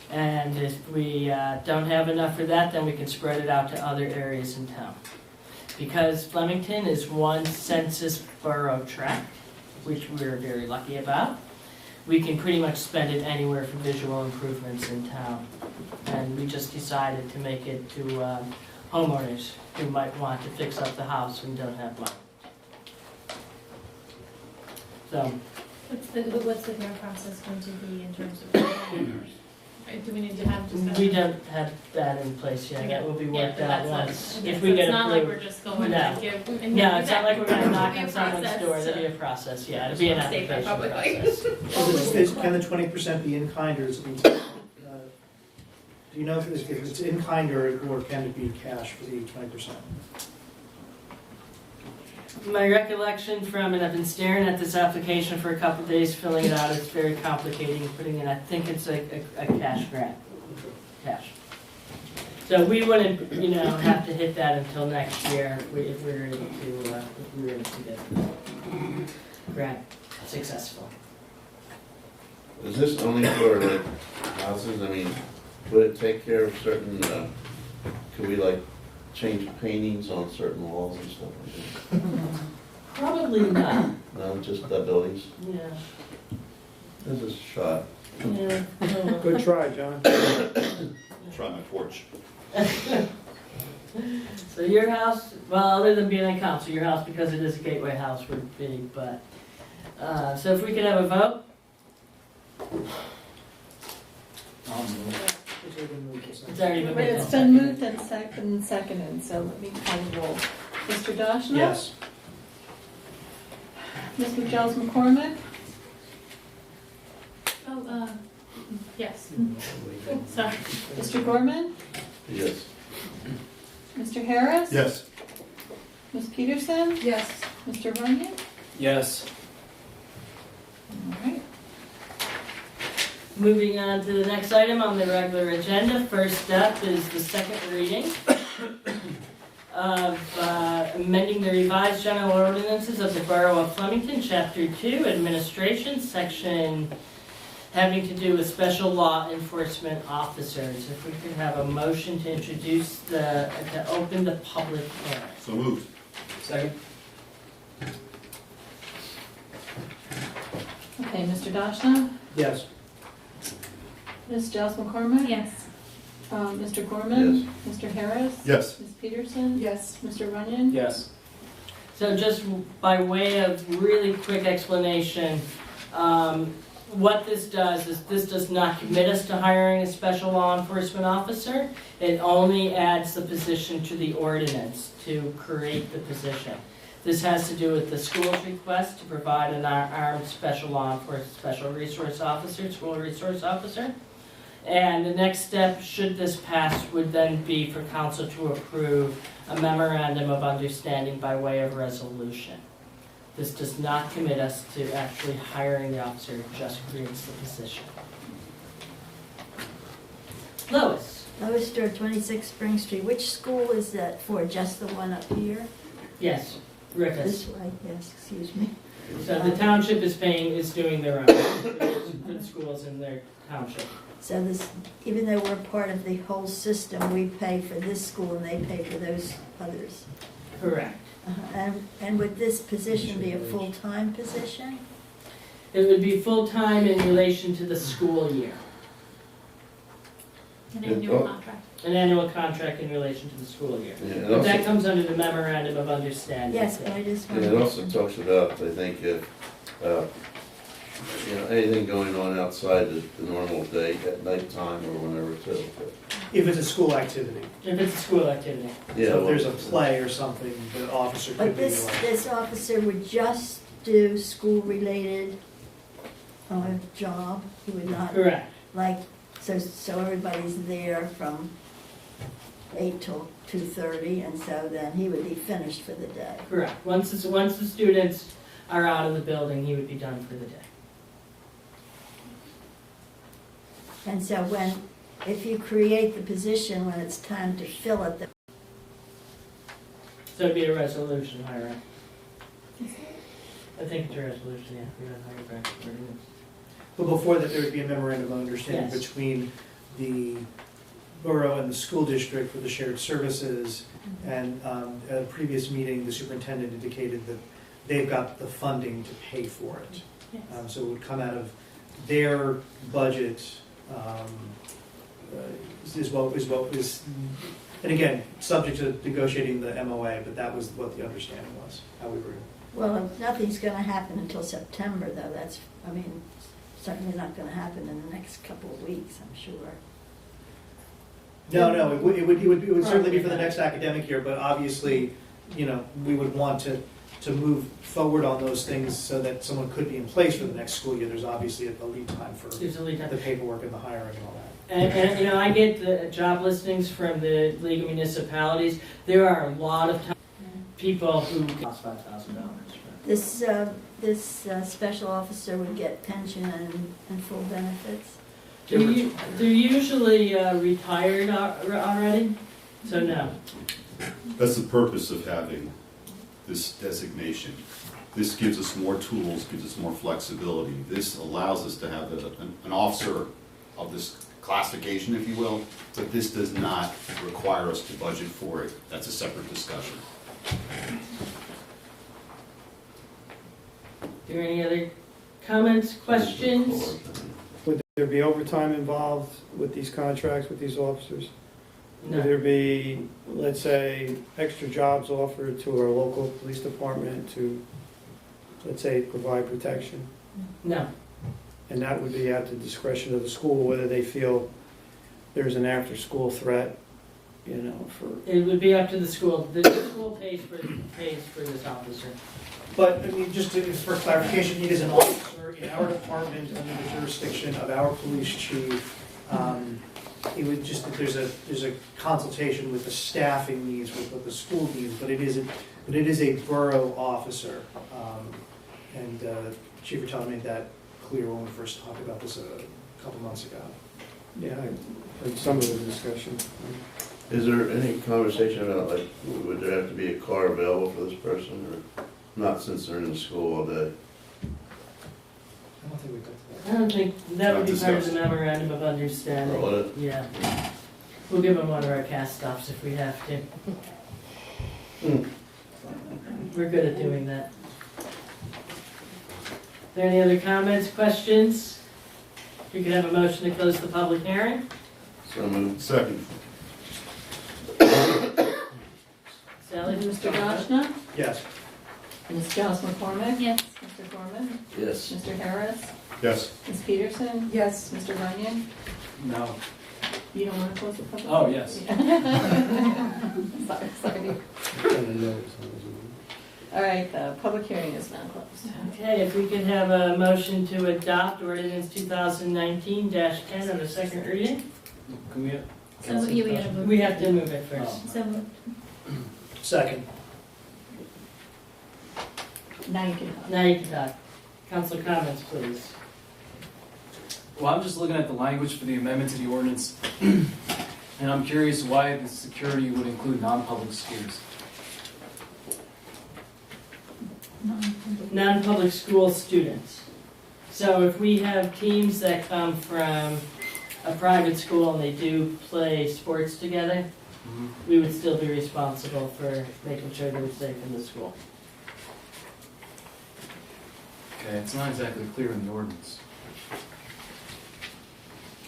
And if we don't have enough for that, then we can spread it out to other areas in town. Because Flemington is one census borough tract, which we're very lucky about, we can pretty much spend it anywhere for visual improvements in town. And we just decided to make it to homeowners who might want to fix up the house and don't have money. So, What's the grant process going to be in terms of homeowners? Do we need to have discussion? we don't have that in place yet. That will be worked out once. If we get It's not like we're approved. just going No. to give. No, it's not like we're gonna knock on It'll be a someone's process door. to- There'll be a process, yeah. It'll be an State that application publicly. process. Can the 20% be in kind, or is it, do you know if it's in kind, or can it be cash for the 20%? My recollection from, and I've been staring at this application for a couple of days, filling it out, it's very complicated, putting in, I think it's a cash grant. Cash. So we wouldn't, have to hit that until next year if we were able to get the grant successful. Is this only for like houses? I mean, would it take care of certain, could we like change paintings on certain walls and stuff like that? Probably not. No, just the buildings? Yeah. This is a shot. Yeah. Good try, John. Try my porch. So your house, well, other than being on council, your house, because it is a gateway house, would be, but, so if we could have a vote? I'll move. It's already been Wait, made. it's been moved and seconded, so let me call the roll. Mr. Dashna? Yes. Ms. Giles McCormick? Oh, yes. Sorry. Mr. Gorman? Yes. Mr. Harris? Yes. Ms. Peterson? Yes. Mr. Runyon? Yes. All right. Moving on to the next item on the regular agenda. First up is the second reading of amending the revised general ordinances of the Borough of Flemington, Chapter 2, Administration, Section having to do with special law enforcement officers. If we could have a motion to introduce to open the public hearing. So moved. Second? Okay, Mr. Dashna? Yes. Ms. Giles McCormick? Yes. Mr. Gorman? Yes. Mr. Harris? Yes. Ms. Peterson? Yes. Mr. Runyon? Yes. So just by way of really quick explanation, what this does is this does not commit us to hiring a special law enforcement officer. It only adds the position to the ordinance to create the position. This has to do with the school's request to provide an armed special law enforcement, special resource officer, school resource officer. And the next step, should this pass, would then be for council to approve a memorandum of understanding by way of resolution. This does not commit us to actually hiring the officer, it just creates the position. Lois? Lois Stewart, 26 Spring Street. Which school is that for? Just the one up here? Yes, Rickus. This way, yes, excuse me. So the township is doing their own, for the schools in their township. So this, even though we're part of the whole system, we pay for this school and they pay for those others. Correct. And would this position be a full-time position? It would be full-time in relation to the school year. An annual contract. An annual contract in relation to the school year. Yeah, and But that also, comes under the memorandum of understanding. Yes, but I just yeah, wanted it to. also talks about, I think, anything going on outside the normal day, at nighttime or whenever too. But, If it's a school activity. If it's a school activity. yeah, So if well, there's a play or something, the officer But could be this, like. this officer would just do school-related job? He would not, Correct. like, so everybody's there from 8 till 2:30, and so then he would be finished for the day. Correct. Once the students are out of the building, he would be done for the day. And so if you create the position, when it's time to fill it, So it'd be a resolution, Myra. I think it's a resolution, yeah. We don't hire back ordinance. But before that, there would be a memorandum of understanding Yes. between the borough and the school district for the shared services. And at a previous meeting, the superintendent indicated that they've got the funding to pay for it. Yes. So it would come out of their budget, and again, subject to negotiating the MOA, but that was what the understanding was, how we were. well, nothing's gonna happen until September, though. That's, I mean, certainly not gonna happen in the next couple of weeks, I'm sure. No, it would certainly be for the next academic year, but obviously, we would want to move forward on those things so that someone could be in place for the next school year. There's obviously a lead time for There's a lead time. the paperwork and the hiring and all that. And I get the job listings from the League of Municipalities. There are a lot of people who cost $5,000. This special officer would get pension and full benefits? They're usually retired already, so no. That's the purpose of having this designation. This gives us more tools, gives us more flexibility. This allows us to have an officer of this classification, if you will, but this does not require us to budget for it. That's a separate discussion. Are there any other comments, questions? Would there be overtime involved with these contracts with these officers? Would No. there be, let's say, extra jobs offered to our local police department to, let's say, provide protection? No. And that would be at the discretion of the school, whether they feel there's an after-school threat, for... It would be up to the school. The school pays for this officer. But, I mean, for clarification, he is an officer in our department under the jurisdiction of our police chief. It would just, there's a consultation with the staffing needs, with what the school needs, but it is a borough officer. And Chief Rattell made that clear when we first talked about this a couple months ago. Yeah, I heard some of the discussion. is there any conversation about, like, would there have to be a car available for this person, or not, since they're in the school all day? I don't think we got to I don't think that would be part of the memorandum of understanding. Oh, would it? Yeah. We'll give them one of our cast stops if we have to. We're good at doing that. Are there any other comments, questions? We could have a motion to close the public hearing. So moved. Second. Sally? Mr. Dashna? Yes. Ms. Jones McCormick? Yes. Mr. Gorman? Yes. Mr. Harris? Yes. Ms. Peterson? Yes. Mr. Runyon? No. You don't want to close the public? Oh, yes. Sorry. All right, the public hearing is now closed. Okay, if we could have a motion to adopt ordinance 2019-10 on the second reading? Can we? So you gotta move. We have to move it first. So moved. Second. Now you can talk. Now you can talk. Council comments, please. Well, I'm just looking at the language for the amendment to the ordinance, and I'm curious why the security would include non-public schools. Non-public school students. So if we have teams that come from a private school and they do play sports together, we would still be responsible for making sure they're safe in the school. Okay, it's not exactly clear in the ordinance.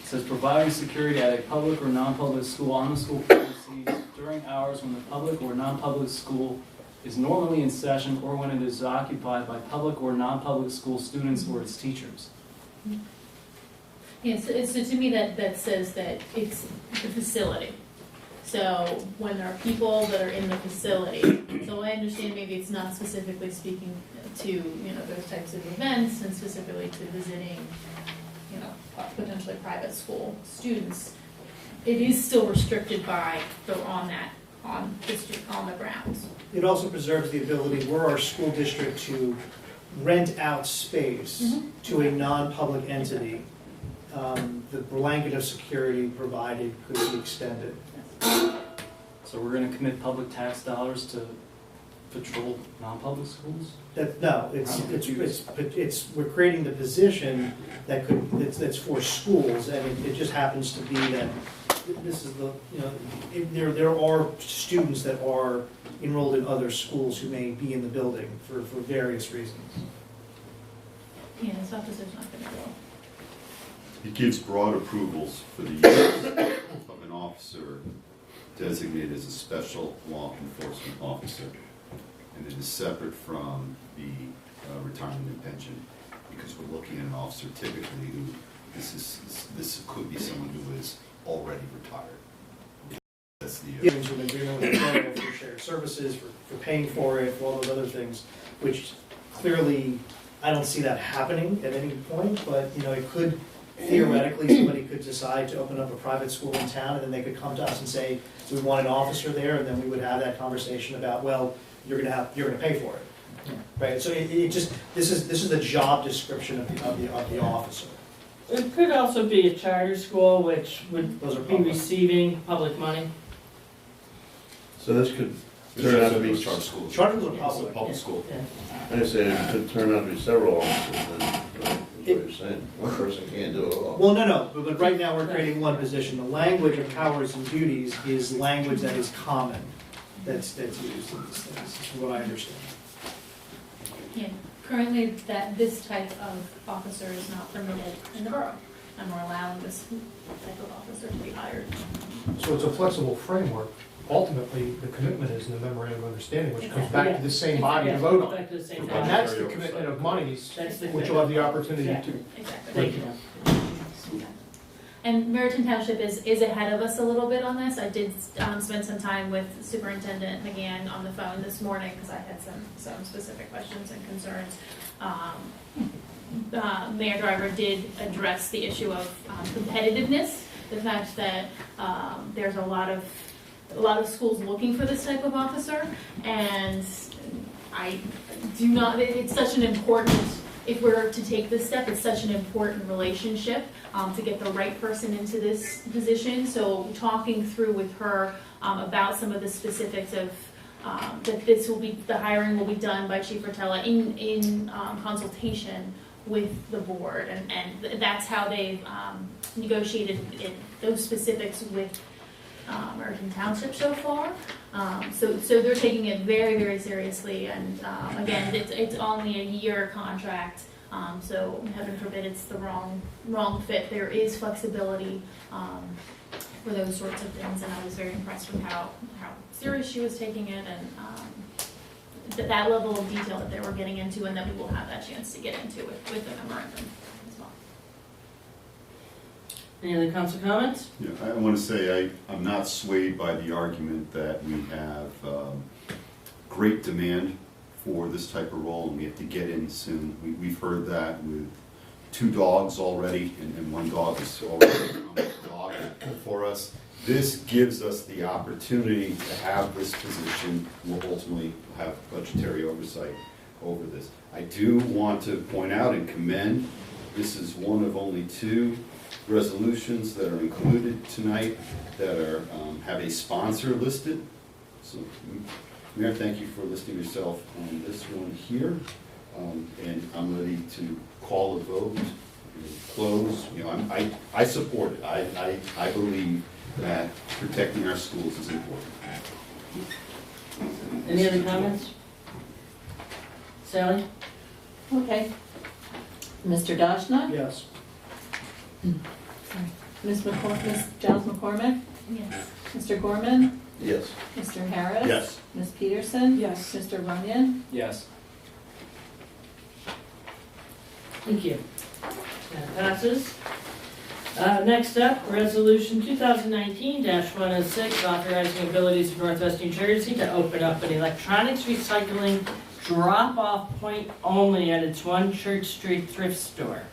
It says providing security at a public or non-public school on the school premises during hours when the public or non-public school is normally in session or when it is occupied by public or non-public school students or its teachers. Yeah, so to me that says that it's the facility. So when there are people that are in the facility, so I understand maybe it's not specifically speaking to, those types of events and specifically to visiting, potentially private school students. It is still restricted by the on the grounds. It also preserves the ability, were our school district to rent out space to a non-public entity, the blanket of security provided could be extended. So we're going to commit public tax dollars to patrol non-public schools? We're creating the position that's for schools, and it just happens to be that this is there are students that are enrolled in other schools who may be in the building for various reasons. Yeah, this officer's not gonna go. It gives broad approvals for the use of an officer designated as a special law enforcement officer. And it is separate from the retirement and pension, because we're looking at an officer typically who, this could be someone who is already retired. That's the We've been dealing with the Borough for shared services, for paying for it, for all those other things, which clearly, I don't see that happening at any point, but, it could, theoretically, somebody could decide to open up a private school in town, and then they could come to us and say, we want an officer there, and then we would have that conversation about, well, you're gonna pay for it. Right, so this is the job description of the officer. It could also be a charter school, which would Those are be public. receiving public money. So this could turn out to be, charter schools. Charter schools are It's a public. public school. Yeah. I say it could turn out to be several officers, then, that's what you're saying. One person can't do it all. Well, no, but right now we're creating one position. The language of powers and duties is language that is common, that's used in these things, is what I understand. Yeah, currently this type of officer is not permitted in the borough, and we're allowing this type of officer to be hired. So it's a flexible framework. Ultimately, the commitment is in the memorandum of understanding, which comes back to the same body to vote on. Back to the same And body. that's the commitment of monies, That's the which you'll have the opportunity to. Exactly. Thank you. And Meriton Township is ahead of us a little bit on this. I did spend some time with Superintendent McGann on the phone this morning because I had some specific questions and concerns. Mayor Driver did address the issue of competitiveness, the fact that there's a lot of schools looking for this type of officer, and I do not, it's such an important, if we're to take this step, it's such an important relationship to get the right person into this position. So talking through with her about some of the specifics of that the hiring will be done by Chief Rotella in consultation with the board, and that's how they've negotiated those specifics with Meriton Township so far. So they're taking it very, very seriously, and again, it's only a year contract, so heaven forbid it's the wrong fit. There is flexibility for those sorts of things, and I was very impressed with how serious she was taking it, and that level of detail that they were getting into, and that we will have that chance to get into with the memorandum as well. Any other council comments? Yeah, I want to say I'm not swayed by the argument that we have great demand for this type of role and we have to get in soon. We've heard that with 2 dogs already, and 1 dog is already a dog for us. This gives us the opportunity to have this position. We'll ultimately have budgetary oversight over this. I do want to point out and commend, this is one of only 2 resolutions that are included tonight that are have a sponsor listed. So, Mayor, thank you for listing yourself on this one here. And I'm ready to call a vote, close. You know, I support it. I believe that protecting our schools is important. Any other comments? Sally? Okay. Mr. Dashna? Yes. Ms. Giles McCormick? Yes. Mr. Gorman? Yes. Mr. Harris? Yes. Ms. Peterson? Yes. Mr. Runyon? Yes. Thank you. That passes. Next up, Resolution 2019-106, authorizing Abilities of Northwest New Jersey to open up an electronics recycling drop-off point only at its 1 Church Street thrift store.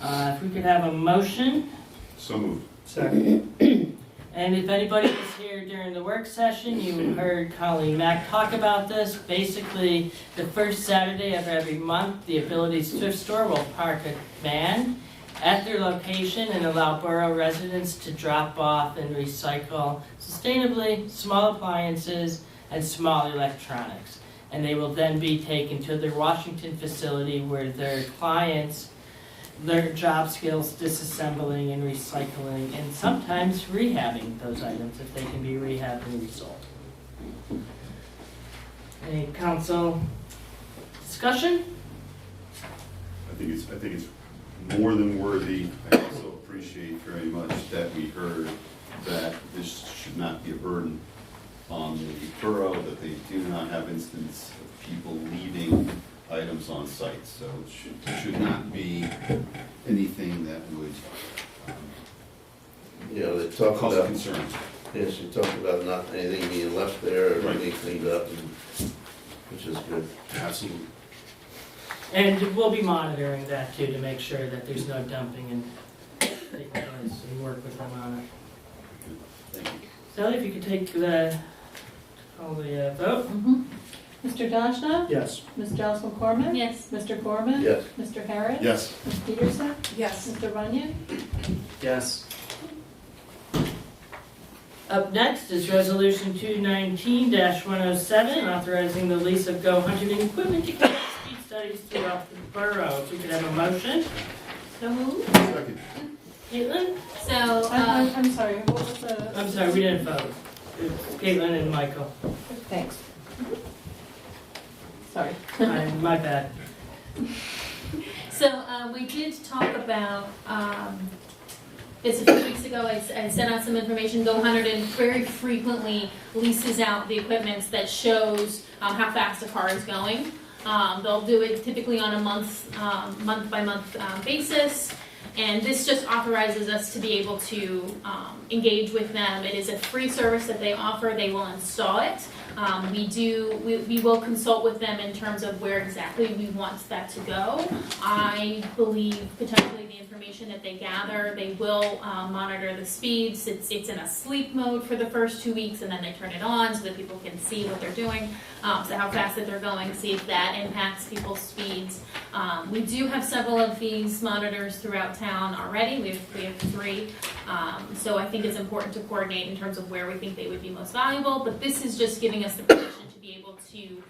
If we could have a motion. So moved. Second. And if anybody was here during the work session, you heard Colleen Mack talk about this. Basically, the first Saturday of every month, the Abilities Thrift Store will park a van at their location and allow Borough residents to drop off and recycle sustainably small appliances and small electronics. And they will then be taken to their Washington facility where their clients learn job skills disassembling and recycling and sometimes rehabbing those items if they can be rehabbed and resold. Any council discussion? I think it's more than worthy. I also appreciate very much that we heard that this should not be a burden on the borough, that they do not have instances of people leaving items on site. So it should not be anything that would They talk cause about concern. Yes, you talked about not anything being left there, or Right. being cleaned up, which is good. Absolutely. And we'll be monitoring that too to make sure that there's no dumping and taking place and work with them on it. Thank you. Sally, if you could take the vote. Mr. Dashna? Yes. Ms. Giles McCormick? Yes. Mr. Gorman? Yes. Mr. Harris? Yes. Ms. Peterson? Yes. Mr. Runyon? Yes. Up next is Resolution 219-107, authorizing the lease of go hunting equipment to conduct speed studies throughout the borough. If we could have a motion. So moved. Second. Caitlin? So, I'm sorry, what was the? I'm sorry, we didn't vote. It's Caitlin and Michael. Thanks. Sorry. My bad. So we did talk about this a few weeks ago. I sent out some information. Go Hunterton very frequently leases out the equipment that shows how fast a car is going. They'll do it typically on a month by month basis. And this just authorizes us to be able to engage with them. It is a free service that they offer. They will install it. We will consult with them in terms of where exactly we want that to go. I believe potentially the information that they gather, they will monitor the speeds. It's in a sleep mode for the first 2 weeks, and then they turn it on so that people can see what they're doing, so how fast that they're going, see if that impacts people's speeds. We do have several of these monitors throughout town already. We have 3. So I think it's important to coordinate in terms of where we think they would be most valuable. But this is just giving us the permission to be able to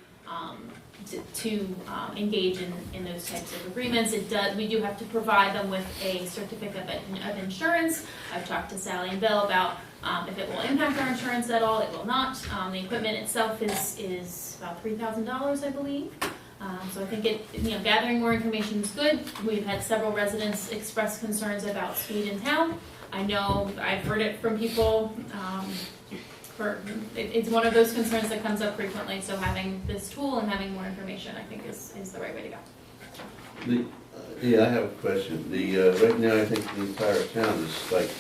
engage in those types of agreements. We do have to provide them with a certificate of insurance. I've talked to Sally and Bill about if it will impact our insurance at all. It will not. The equipment itself is about $3,000, I believe. So I think gathering more information is good. We've had several residents express concerns about speed in town. I know I've heard it from people it's one of those concerns that comes up frequently, so having this tool and having more information, I think, is the right way to go. Yeah, I have a question. Right now, I think the entire town is like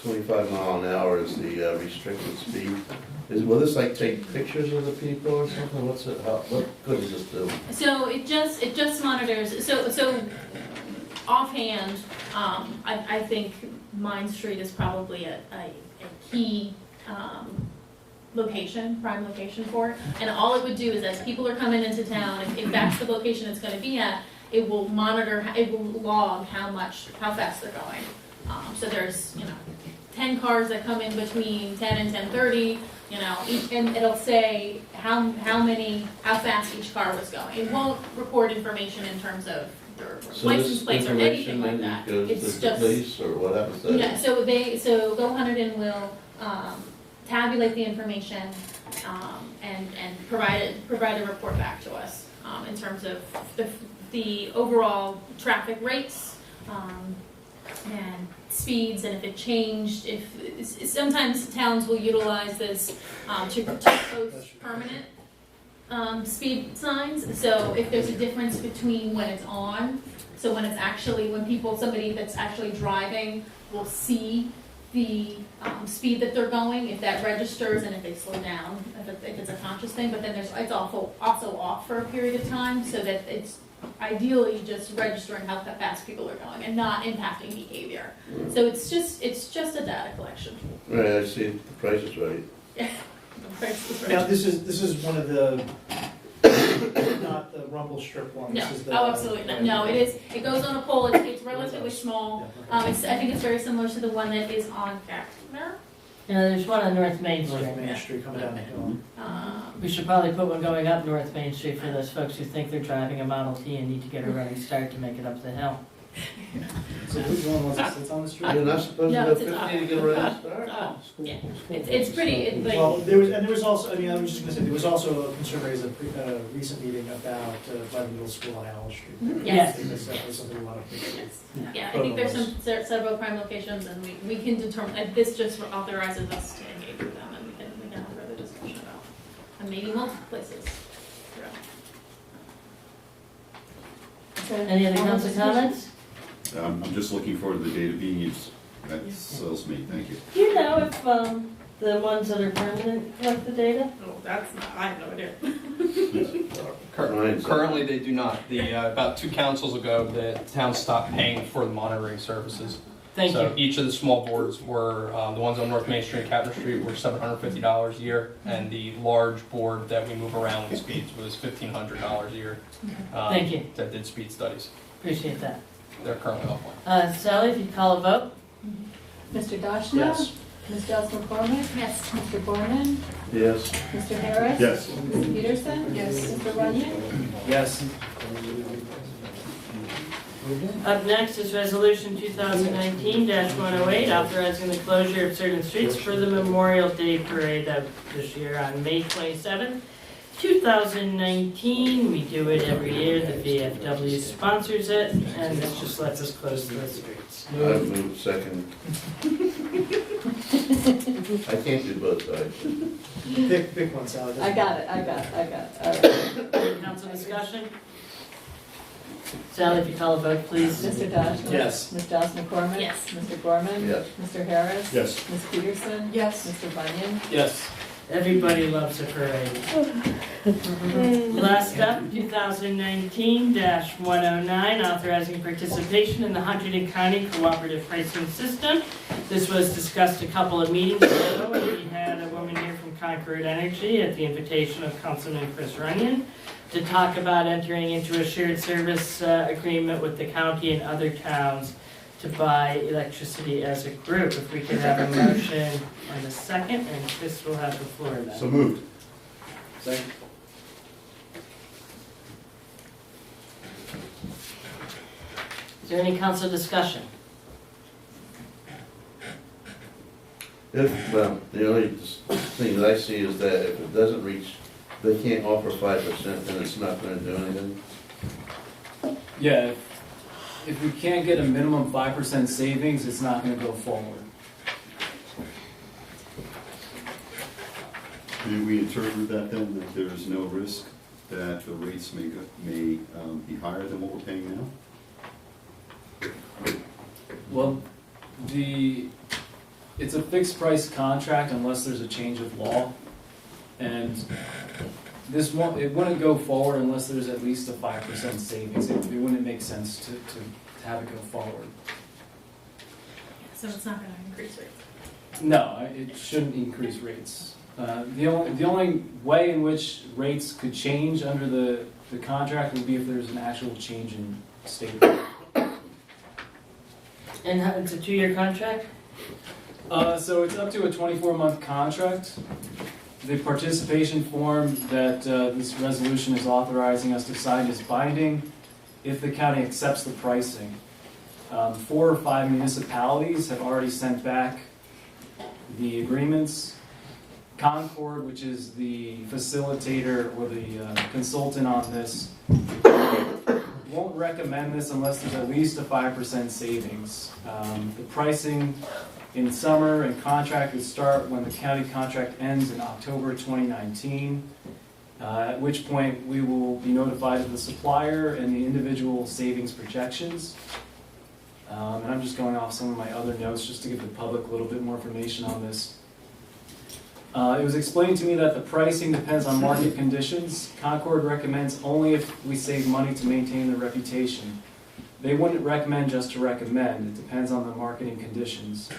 25 mile an hour is the restricted speed. Will this like take pictures of the people or something? What good does this do? So it just monitors, so offhand, I think Mine Street is probably a key prime location for it. And all it would do is as people are coming into town, if that's the location it's gonna be at, it will monitor, it will log how fast they're going. So there's, 10 cars that come in between 10 and 10:30, and it'll say how fast each car was going. It won't record information in terms of their license plates or anything like that. It's to the police or what happens to yeah. So Go Hunterdon will tabulate the information and provide a report back to us in terms of the overall traffic rates. And speeds, and if it changed, sometimes towns will utilize this to post permanent speed signs. So if there's a difference between when it's on, so when somebody that's actually driving will see the speed that they're going, if that registers and if they slow down, if it's a conscious thing, but then it's also off for a period of time so that it's ideally just registering how fast people are going and not impacting behavior. So it's just a data collection. Right, I see. The price is right. Yeah, the price is right. Now, this is one of the, not the rumble strip one. No, This is the, absolutely not. No, it is. It goes on a pole. It's relatively small. I think it's very similar to the one that is on Faulkner. There's one on North Main Street. North Main Street coming down the hill. We should probably put one going up North Main Street for those folks who think they're driving a Model T and need to get a running start to make it up the hill. So which one was it? It's on the street? You're not supposed to go 50 to get a running start? Yeah, it's pretty. Well, there was also, I was just going to say, there was also a concern raised at a recent meeting about by the middle school on Allen Street. Yes. I think that was something we want to fix. Yeah, I think there's several prime locations, and we can determine. This just authorizes us to engage with them, and we can have further discussion about, and maybe multiple places. Any other council comments? I'm just looking forward to the data being used. That sells me, thank you. Do you know if the ones that are permanent collect the data? Oh, that's not. I have no idea. Currently, they do not. About 2 councils ago, the town stopped paying for the monitoring services. Thank you. Each of the small boards were, the ones on North Main Street and Capitol Street were $750 a year, and the large board that we move around with speeds was $1,500 a year. Thank you. That did speed studies. Appreciate that. They're currently offline. Sally, if you'd call a vote. Mr. Dashna? Yes. Ms. Delson McCormick? Yes. Mr. Gorman? Yes. Mr. Harris? Yes. Ms. Peterson? Yes. Mr. Runyon? Yes. Up next is Resolution 2019-108, authorizing the closure of certain streets for the Memorial Day Parade of this year on May 27th, 2019. We do it every year. The VFW sponsors it, and this just lets us close the streets. I move second. I can't do both sides. Pick one, Sally. I got it. All right. Council discussion? Sally, if you call a vote, please. Mr. Dashna? Yes. Ms. Delson McCormick? Yes. Mr. Gorman? Yes. Mr. Harris? Yes. Ms. Peterson? Yes. Mr. Runyon? Yes. Everybody loves a parade. Last up, 2019-109, authorizing participation in the Hunterdon County Cooperative Pricing System. This was discussed a couple of meetings ago, and we had a woman here from Concord Energy at the invitation of Councilman Chris Runyon to talk about entering into a shared service agreement with the county and other towns to buy electricity as a group. If we could have a motion and a second, and Chris will have the floor then. So moved. Second. Is there any council discussion? The only thing that I see is that if it doesn't reach, they can't offer 5%, then it's not going to do anything. Yeah, if we can't get a minimum 5% savings, it's not going to go forward. May we interpret that then, that there is no risk that the rates may be higher than what we're paying now? Well, it's a fixed price contract unless there's a change of law. And it wouldn't go forward unless there's at least a 5% savings. It wouldn't make sense to have it go forward. So it's not gonna increase rates. No, it shouldn't increase rates. The only way in which rates could change under the contract would be if there's an actual change in state. And it's a 2-year contract? So it's up to a 24-month contract. The participation form that this resolution is authorizing us to sign is binding if the county accepts the pricing. 4 or 5 municipalities have already sent back the agreements. Concord, which is the facilitator or the consultant on this, won't recommend this unless there's at least a 5% savings. The pricing in summer and contract would start when the county contract ends in October 2019, at which point we will be notified of the supplier and the individual savings projections. And I'm just going off some of my other notes just to give the public a little bit more information on this. It was explained to me that the pricing depends on market conditions. Concord recommends only if we save money to maintain their reputation. They wouldn't recommend just to recommend. It depends on the marketing conditions.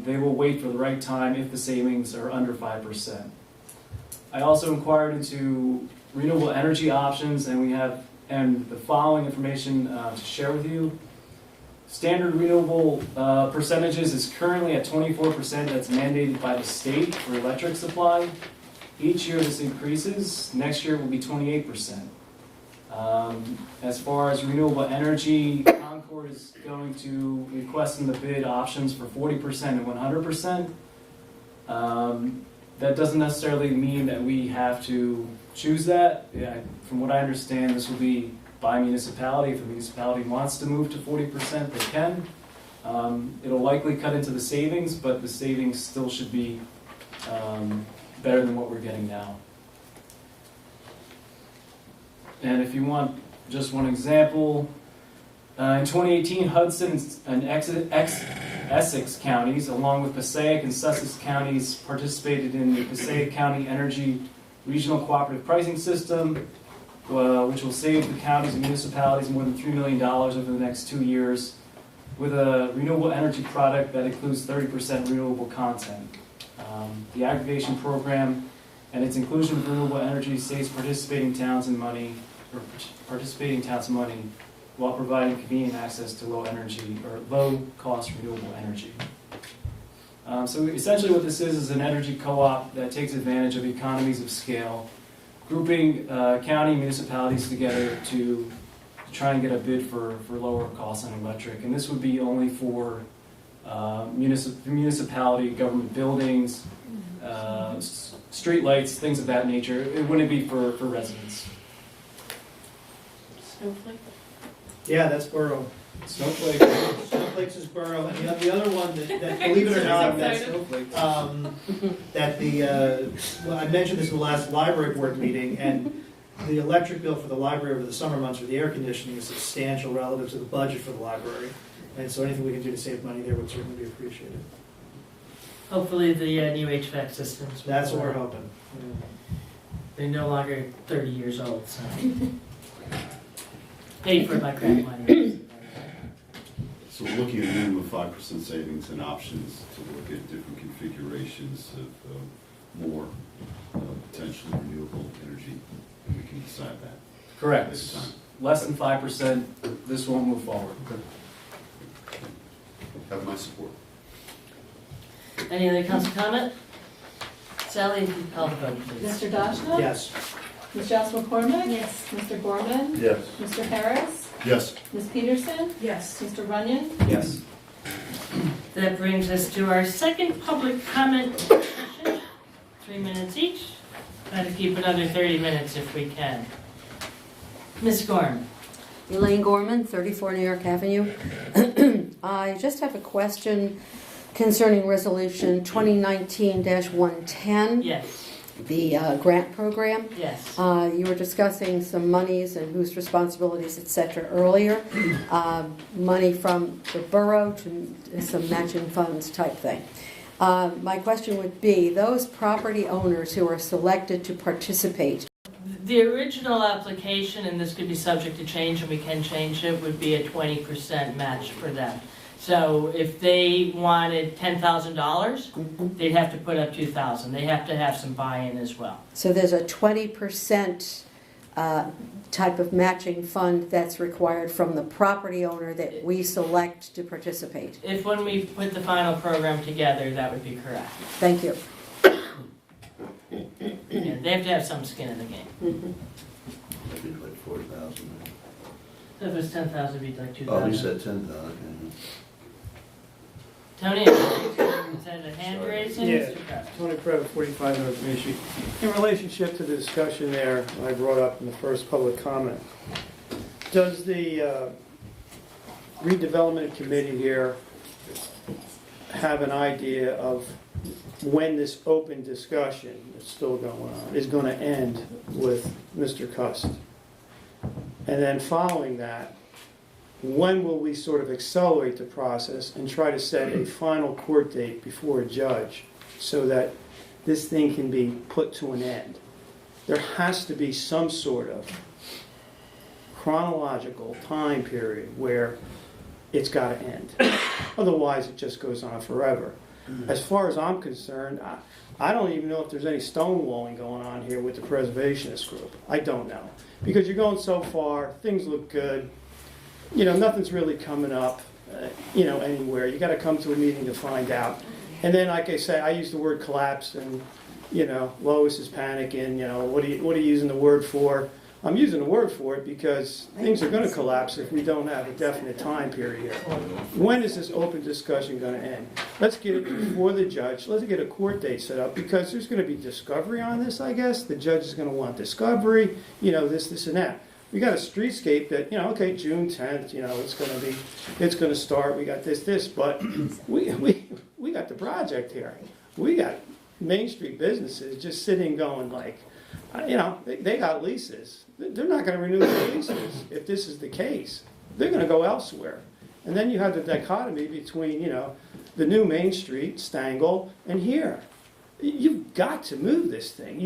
They will wait for the right time if the savings are under 5%. I also inquired into renewable energy options, and we have the following information to share with you. Standard renewable percentages is currently at 24%. That's mandated by the state for electric supply. Each year this increases. Next year it will be 28%. As far as renewable energy, Concord is going to request in the bid options for 40% and 100%. That doesn't necessarily mean that we have to choose that. From what I understand, this will be by municipality. If a municipality wants to move to 40%, they can. It'll likely cut into the savings, but the savings still should be better than what we're getting now. And if you want just one example, in 2018, Hudson and Essex counties, along with Passaic and Sussex counties, participated in the Passaic County Energy Regional Cooperative Pricing System, which will save the counties and municipalities more than $3 million over the next 2 years, with a renewable energy product that includes 30% renewable content. The aggregation program and its inclusion of renewable energy saves participating towns money while providing convenient access to low cost renewable energy. So essentially what this is an energy co-op that takes advantage of economies of scale, grouping county municipalities together to try and get a bid for lower costs on electric. And this would be only for municipality, government buildings, street lights, things of that nature. It wouldn't be for residents. Snowflake? Yeah, that's Borough. Snowflake. Snowflakes is Borough, and the other one that believe it or not, well, I mentioned this in the last library board meeting, and the electric bill for the library over the summer months for the air conditioning is substantial relative to the budget for the library. And so anything we can do to save money there would certainly be appreciated. Hopefully the new HVAC systems. That's what we're hoping. They're no longer 30 years old, so. Paid for by grant money. So we're looking at a minimum of 5% savings and options to look at different configurations of more potentially renewable energy, and we can decide that. Correct. At the time. Less than 5%, this won't move forward. Have my support. Any other council comment? Sally, if you call the vote, please. Mr. Dashna? Yes. Ms. Jocelyn McCormick? Yes. Mr. Gorman? Yes. Mr. Harris? Yes. Ms. Peterson? Yes. Mr. Runyon? Yes. That brings us to our second public comment session. 3 minutes each. Try to keep it under 30 minutes if we can. Ms. Gorman. Elaine Gorman, 34 New York Avenue. I just have a question concerning Resolution 2019-110. Yes. the grant program. Yes. You were discussing some monies and whose responsibilities, et cetera, earlier. Money from the borough to some matching funds type thing. My question would be, those property owners who are selected to participate. The original application, and this could be subject to change and we can change it, would be a 20% match for them. So if they wanted $10,000, they'd have to put up $2,000. They have to have some buy-in as well. So there's a 20% type of matching fund that's required from the property owner that we select to participate. If when we put the final program together, that would be correct. Thank you. Yeah, they have to have some skin in the game. That'd be like 4,000. So if it's 10,000, it'd be like 2,000. Oh, you said 10,000. Tony, is that a hand raising? Yeah, Mr. Kraft? Tony Prevett, 45 North Main Street. In relationship to the discussion there, I brought up in the first public comment, does the redevelopment committee here have an idea of when this open discussion that's still going on is going to end with Mr. Cust? And then following that, when will we sort of accelerate the process and try to set a final court date before a judge so that this thing can be put to an end? There has to be some sort of chronological time period where it's got to end. Otherwise, it just goes on forever. As far as I'm concerned, I don't even know if there's any stonewalling going on here with the preservationist group. I don't know. Because you're going so far, things look good. You know, nothing's really coming up, anywhere. You got to come to a meeting to find out. And then, like I say, I use the word collapse, and Lois is panicking. What are you using the word for? I'm using the word for it because things are going to collapse if we don't have a definite time period here. When is this open discussion going to end? Let's get it before the judge. Let's get a court date set up because there's going to be discovery on this, I guess. The judge is going to want discovery. This, and that. We got a streetscape that, okay, June 10th, it's going to start. We got this, but we got the project here. We got Main Street businesses just sitting going like, they got leases. They're not going to renew their leases if this is the case. They're going to go elsewhere. And then you have the dichotomy between, the new Main Street, Stangl, and here. You've got to move this thing.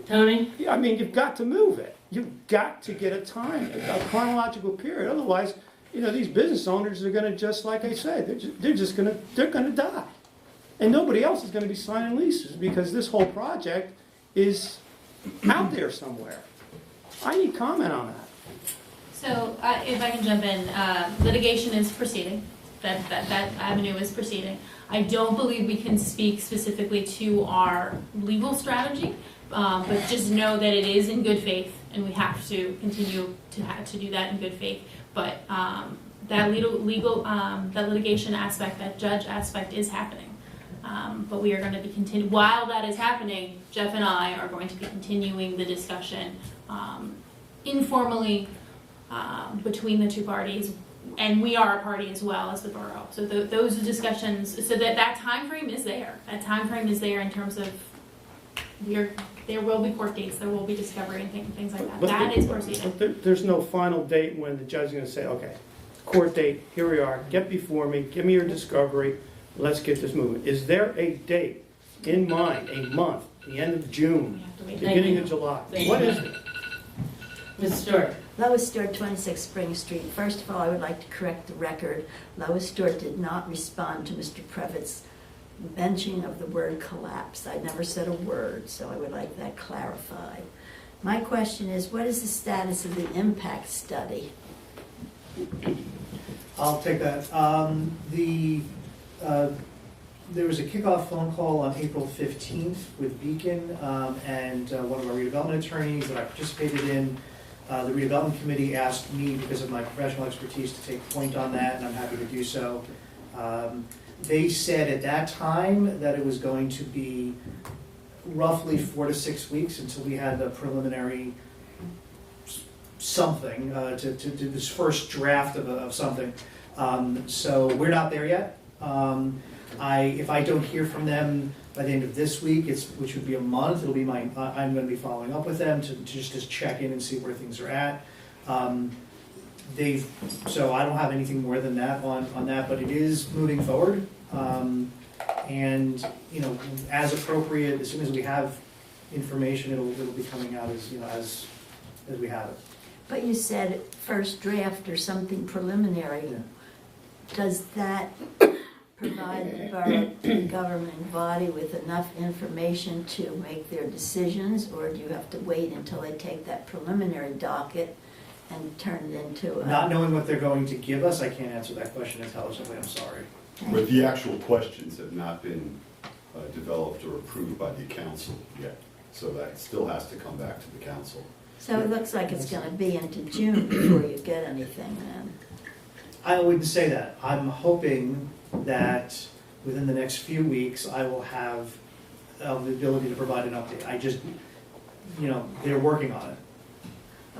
Tony? I mean, you've got to move it. You've got to get a chronological period. Otherwise, these business owners are going to just, like I said, they're going to die. And nobody else is going to be signing leases because this whole project is out there somewhere. I need comment on that. So if I can jump in, litigation is proceeding. That avenue is proceeding. I don't believe we can speak specifically to our legal strategy, but just know that it is in good faith, and we have to continue to do that in good faith. But that that litigation aspect, that judge aspect, is happening. But we are going to be while that is happening. Jeff and I are going to be continuing the discussion informally between the two parties. And we are a party as well as the borough. So those discussions, so that time frame is there. That time frame is there in terms of there will be court dates, there will be discovery and things like that. That is proceeding. There's no final date when the judge is going to say, okay, court date, here we are, get before me, give me your discovery, let's get this moving. Is there a date in mind, a month, the end of June, beginning of July? What is it? Ms. Stewart. Lois Stewart, 26 Spring Street. First of all, I would like to correct the record. Lois Stewart did not respond to Mr. Previtt's mention of the word collapse. I never said a word, so I would like that clarified. My question is, what is the status of the impact study? I'll take that. There was a kickoff phone call on April 15th with Beacon and one of our redevelopment attorneys that I participated in. The redevelopment committee asked me, because of my professional expertise, to take point on that, and I'm happy to do so. They said at that time that it was going to be roughly 4 to 6 weeks until we had the preliminary something to do this first draft of something. So we're not there yet. I if I don't hear from them by the end of this week, which would be a month, it'll be I'm gonna be following up with them to just check in and see where things are at. So I don't have anything more than that on that, but it is moving forward. And, you know, as appropriate, as soon as we have information, it'll be coming out as, you know, as we have it. But you said first draft or something preliminary. Yeah. Does that provide the borough government body with enough information to make their decisions? Or do you have to wait until they take that preliminary docket and turn it into a... Not knowing what they're going to give us, I can't answer that question intelligently, I'm sorry. But the actual questions have not been developed or approved by the council yet. So that still has to come back to the council. So it looks like it's gonna be into June before you get anything then. I wouldn't say that. I'm hoping that within the next few weeks, I will have the ability to provide an update. I just, you know, they're working on it.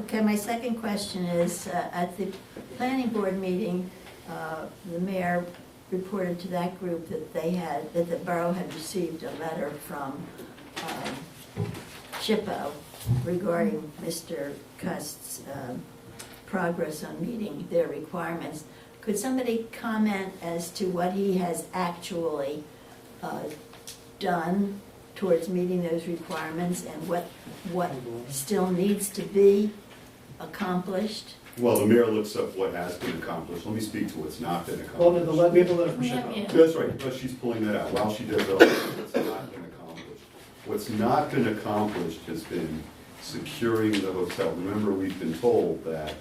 Okay, my second question is, at the planning board meeting, the mayor reported to that group that that the borough had received a letter from SHPO regarding Mr. Cust's progress on meeting their requirements. Could somebody comment as to what he has actually done towards meeting those requirements and what still needs to be accomplished? Well, the mayor looks up what has been accomplished. Let me speak to what's not been Well, accomplished. we have a letter from Yeah, SHPO. yeah. That's right, but she's pulling that out. While she does that, what's not been accomplished. What's not been accomplished has been securing the hotel. Remember, we've been told that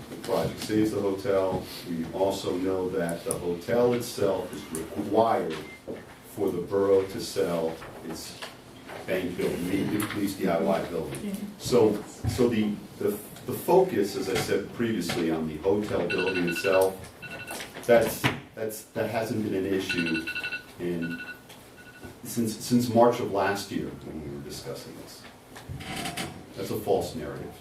the project saves the hotel. We also know that the hotel itself is required for the borough to sell its bank building, at least DIY building. So the focus, as I said previously, on the hotel building itself, that hasn't been an issue since March of last year when we were discussing this. That's a false narrative.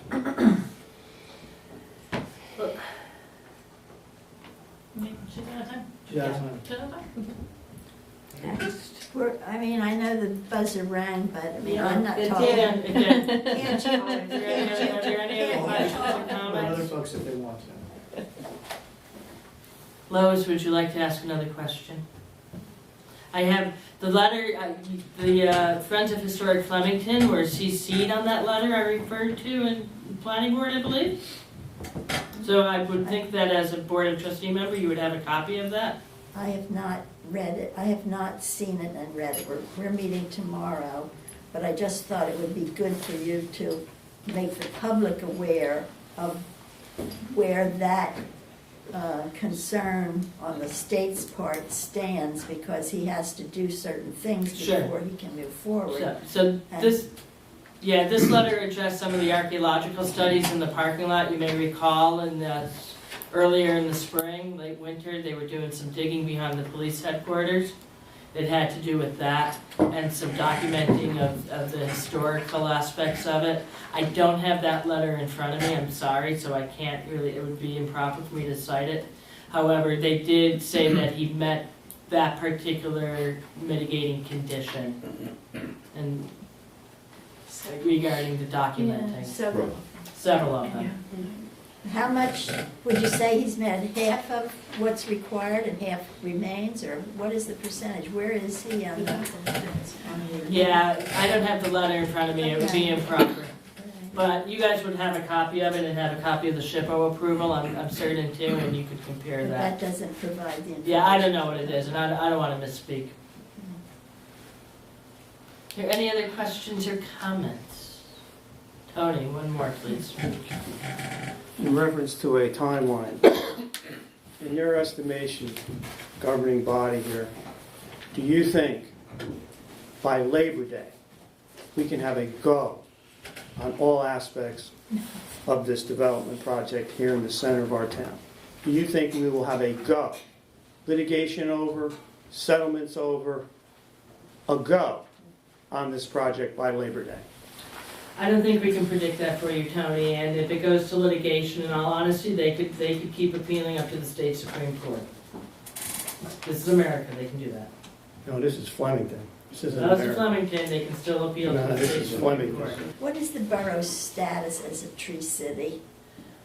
She's out of time. She's out of time. She's out of time. I mean, I know the buzzer rang, but I mean, I'm not It talking. did, it did. Can't you- Are there any other questions or Let comments? other folks if they want to. Lois, would you like to ask another question? I have the letter, the Friends of Historic Flemington were CC'd on that letter I referred to in the planning board, I believe. So I would think that as a board of trustee member, you would have a copy of that. I have not read it, I have not seen it and read it. We're meeting tomorrow, but I just thought it would be good for you to make the public aware of where that concern on the state's part stands, because he has to do certain things Sure. before he can move forward. So this letter addressed some of the archaeological studies in the parking lot. You may recall earlier in the spring, late winter, they were doing some digging behind the police headquarters. It had to do with that and some documenting of the historical aspects of it. I don't have that letter in front of me, I'm sorry, so I can't really, it would be improper for me to cite it. However, they did say that he met that particular mitigating condition and regarding the documenting. Several of them. How much, would you say he's met half of what's required and half remains, or what is the percentage? Where is he on the? Yeah, I don't have the letter in front of me, it would be improper. But you guys would have a copy of it and have a copy of the SHPO approval, I'm certain too, and you could compare That that. doesn't provide the information. Yeah, I don't know what it is, and I don't want to misspeak. Are there any other questions or comments? Tony, one more, please. In reference to a timeline, in your estimation, governing body here, do you think by Labor Day, we can have a go on all aspects of this development project here in the center of our town? Do you think we will have a go? Litigation over, settlements over, a go on this project by Labor Day? I don't think we can predict that for you, Tony, and if it goes to litigation, in all honesty, they could keep appealing up to the state Supreme Court. This is America, they can do that. No, this is Flemington. This isn't That's America. Flemington, they can still appeal to No, the this is state. Flemington. What is the borough's status as a tree city?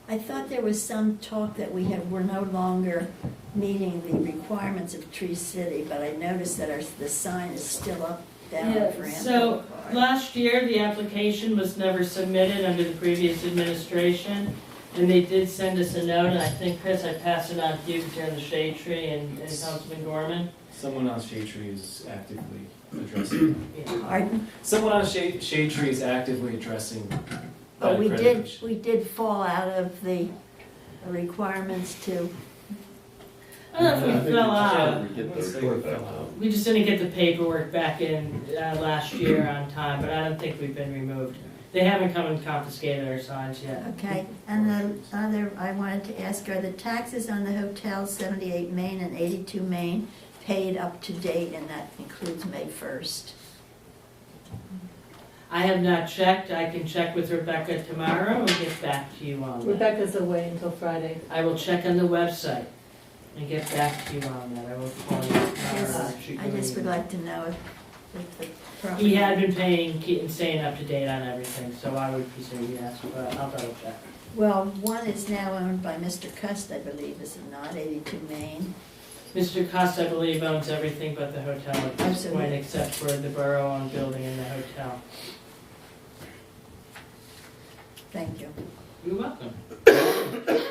I thought there was some talk that we're no longer meeting the requirements of tree city, but I noticed that the sign is still up down Yeah, for so last year, the application was never submitted under the previous administration, and they did send us a note, and I think, Chris, I passed it on to you, because you're in the shade tree, and Councilman Gorman. Someone on Shade Tree is actively addressing. Pardon? Someone on Shade Tree is actively addressing. But we accreditation. did fall out of the requirements to, I don't know if we fell out. Let's say we fell out. We just didn't get the paperwork back in last year on time, but I don't think we've been removed. They haven't come and confiscated our signs yet. okay. And the other, I wanted to ask, are the taxes on the hotels 78 Main and 82 Main paid up to date, and that includes May 1st? I have not checked. I can check with Rebecca tomorrow and get back to you on that. Rebecca's away until Friday. I will check on the website and get back to you on that. I will call you tomorrow. I just would like to know if the property. He had been paying and staying up to date on everything, so I would presume yes, but I'll double check. Well, one is now owned by Mr. Cust, I believe, is it not, 82 Main? Mr. Cost, I believe, owns everything but the hotel at this Absolutely. point, except for the borough-owned building and the hotel. Thank you. You're welcome.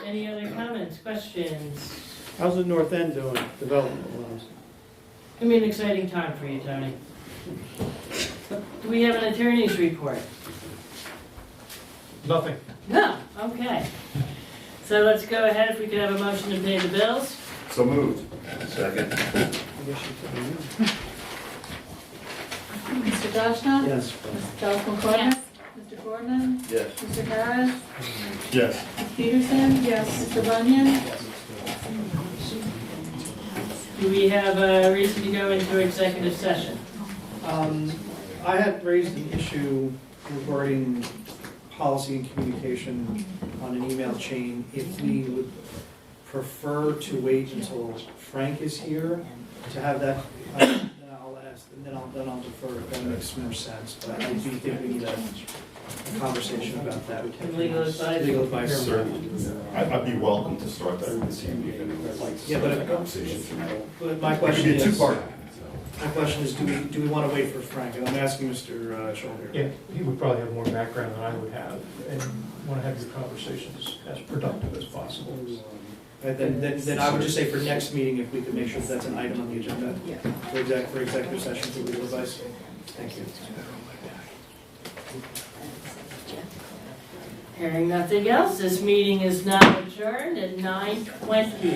Any other comments, questions? How's the North End doing, development-wise? It's gonna be an exciting time for you, Tony. Do we have an attorney's report? Nothing. No, okay. So let's go ahead, if we could have a motion to pay the bills. So moved. Second. Mr. Dashna? Yes. Mrs. Charles McCormick? Mr. Gorman? Yes. Mr. Harris? Yes. Ms. Peterson? Yes. Mr. Bunyan? Do we have a reason to go into executive session? I had raised an issue regarding policy and communication on an email chain. If we would prefer to wait until Frank is here to have that, then I'll ask, and then I'll defer, if that makes more sense. But I do think we need a conversation about that. And legal advice? Legal advice. Certainly. I'd be welcome to start that this evening if anyone would like to Yeah, start but- that conversation tonight. But my It could question be a is, two-part. my question is, do we want to wait for Frank? And I'm asking Mr. Scholl here. Yeah, he would probably have more background than I would have, and want to have your conversations as productive as possible. Right, then I would just say for next meeting, if we could make sure that that's an item on the agenda for executive session for legal advice. Thank you. Hearing nothing else, this meeting is now adjourned at 9:20.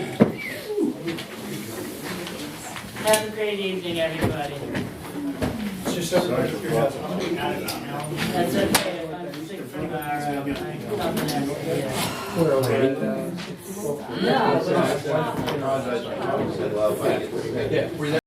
Have a great evening, everybody. It's just so. That's okay, I'm sick from our, Yeah.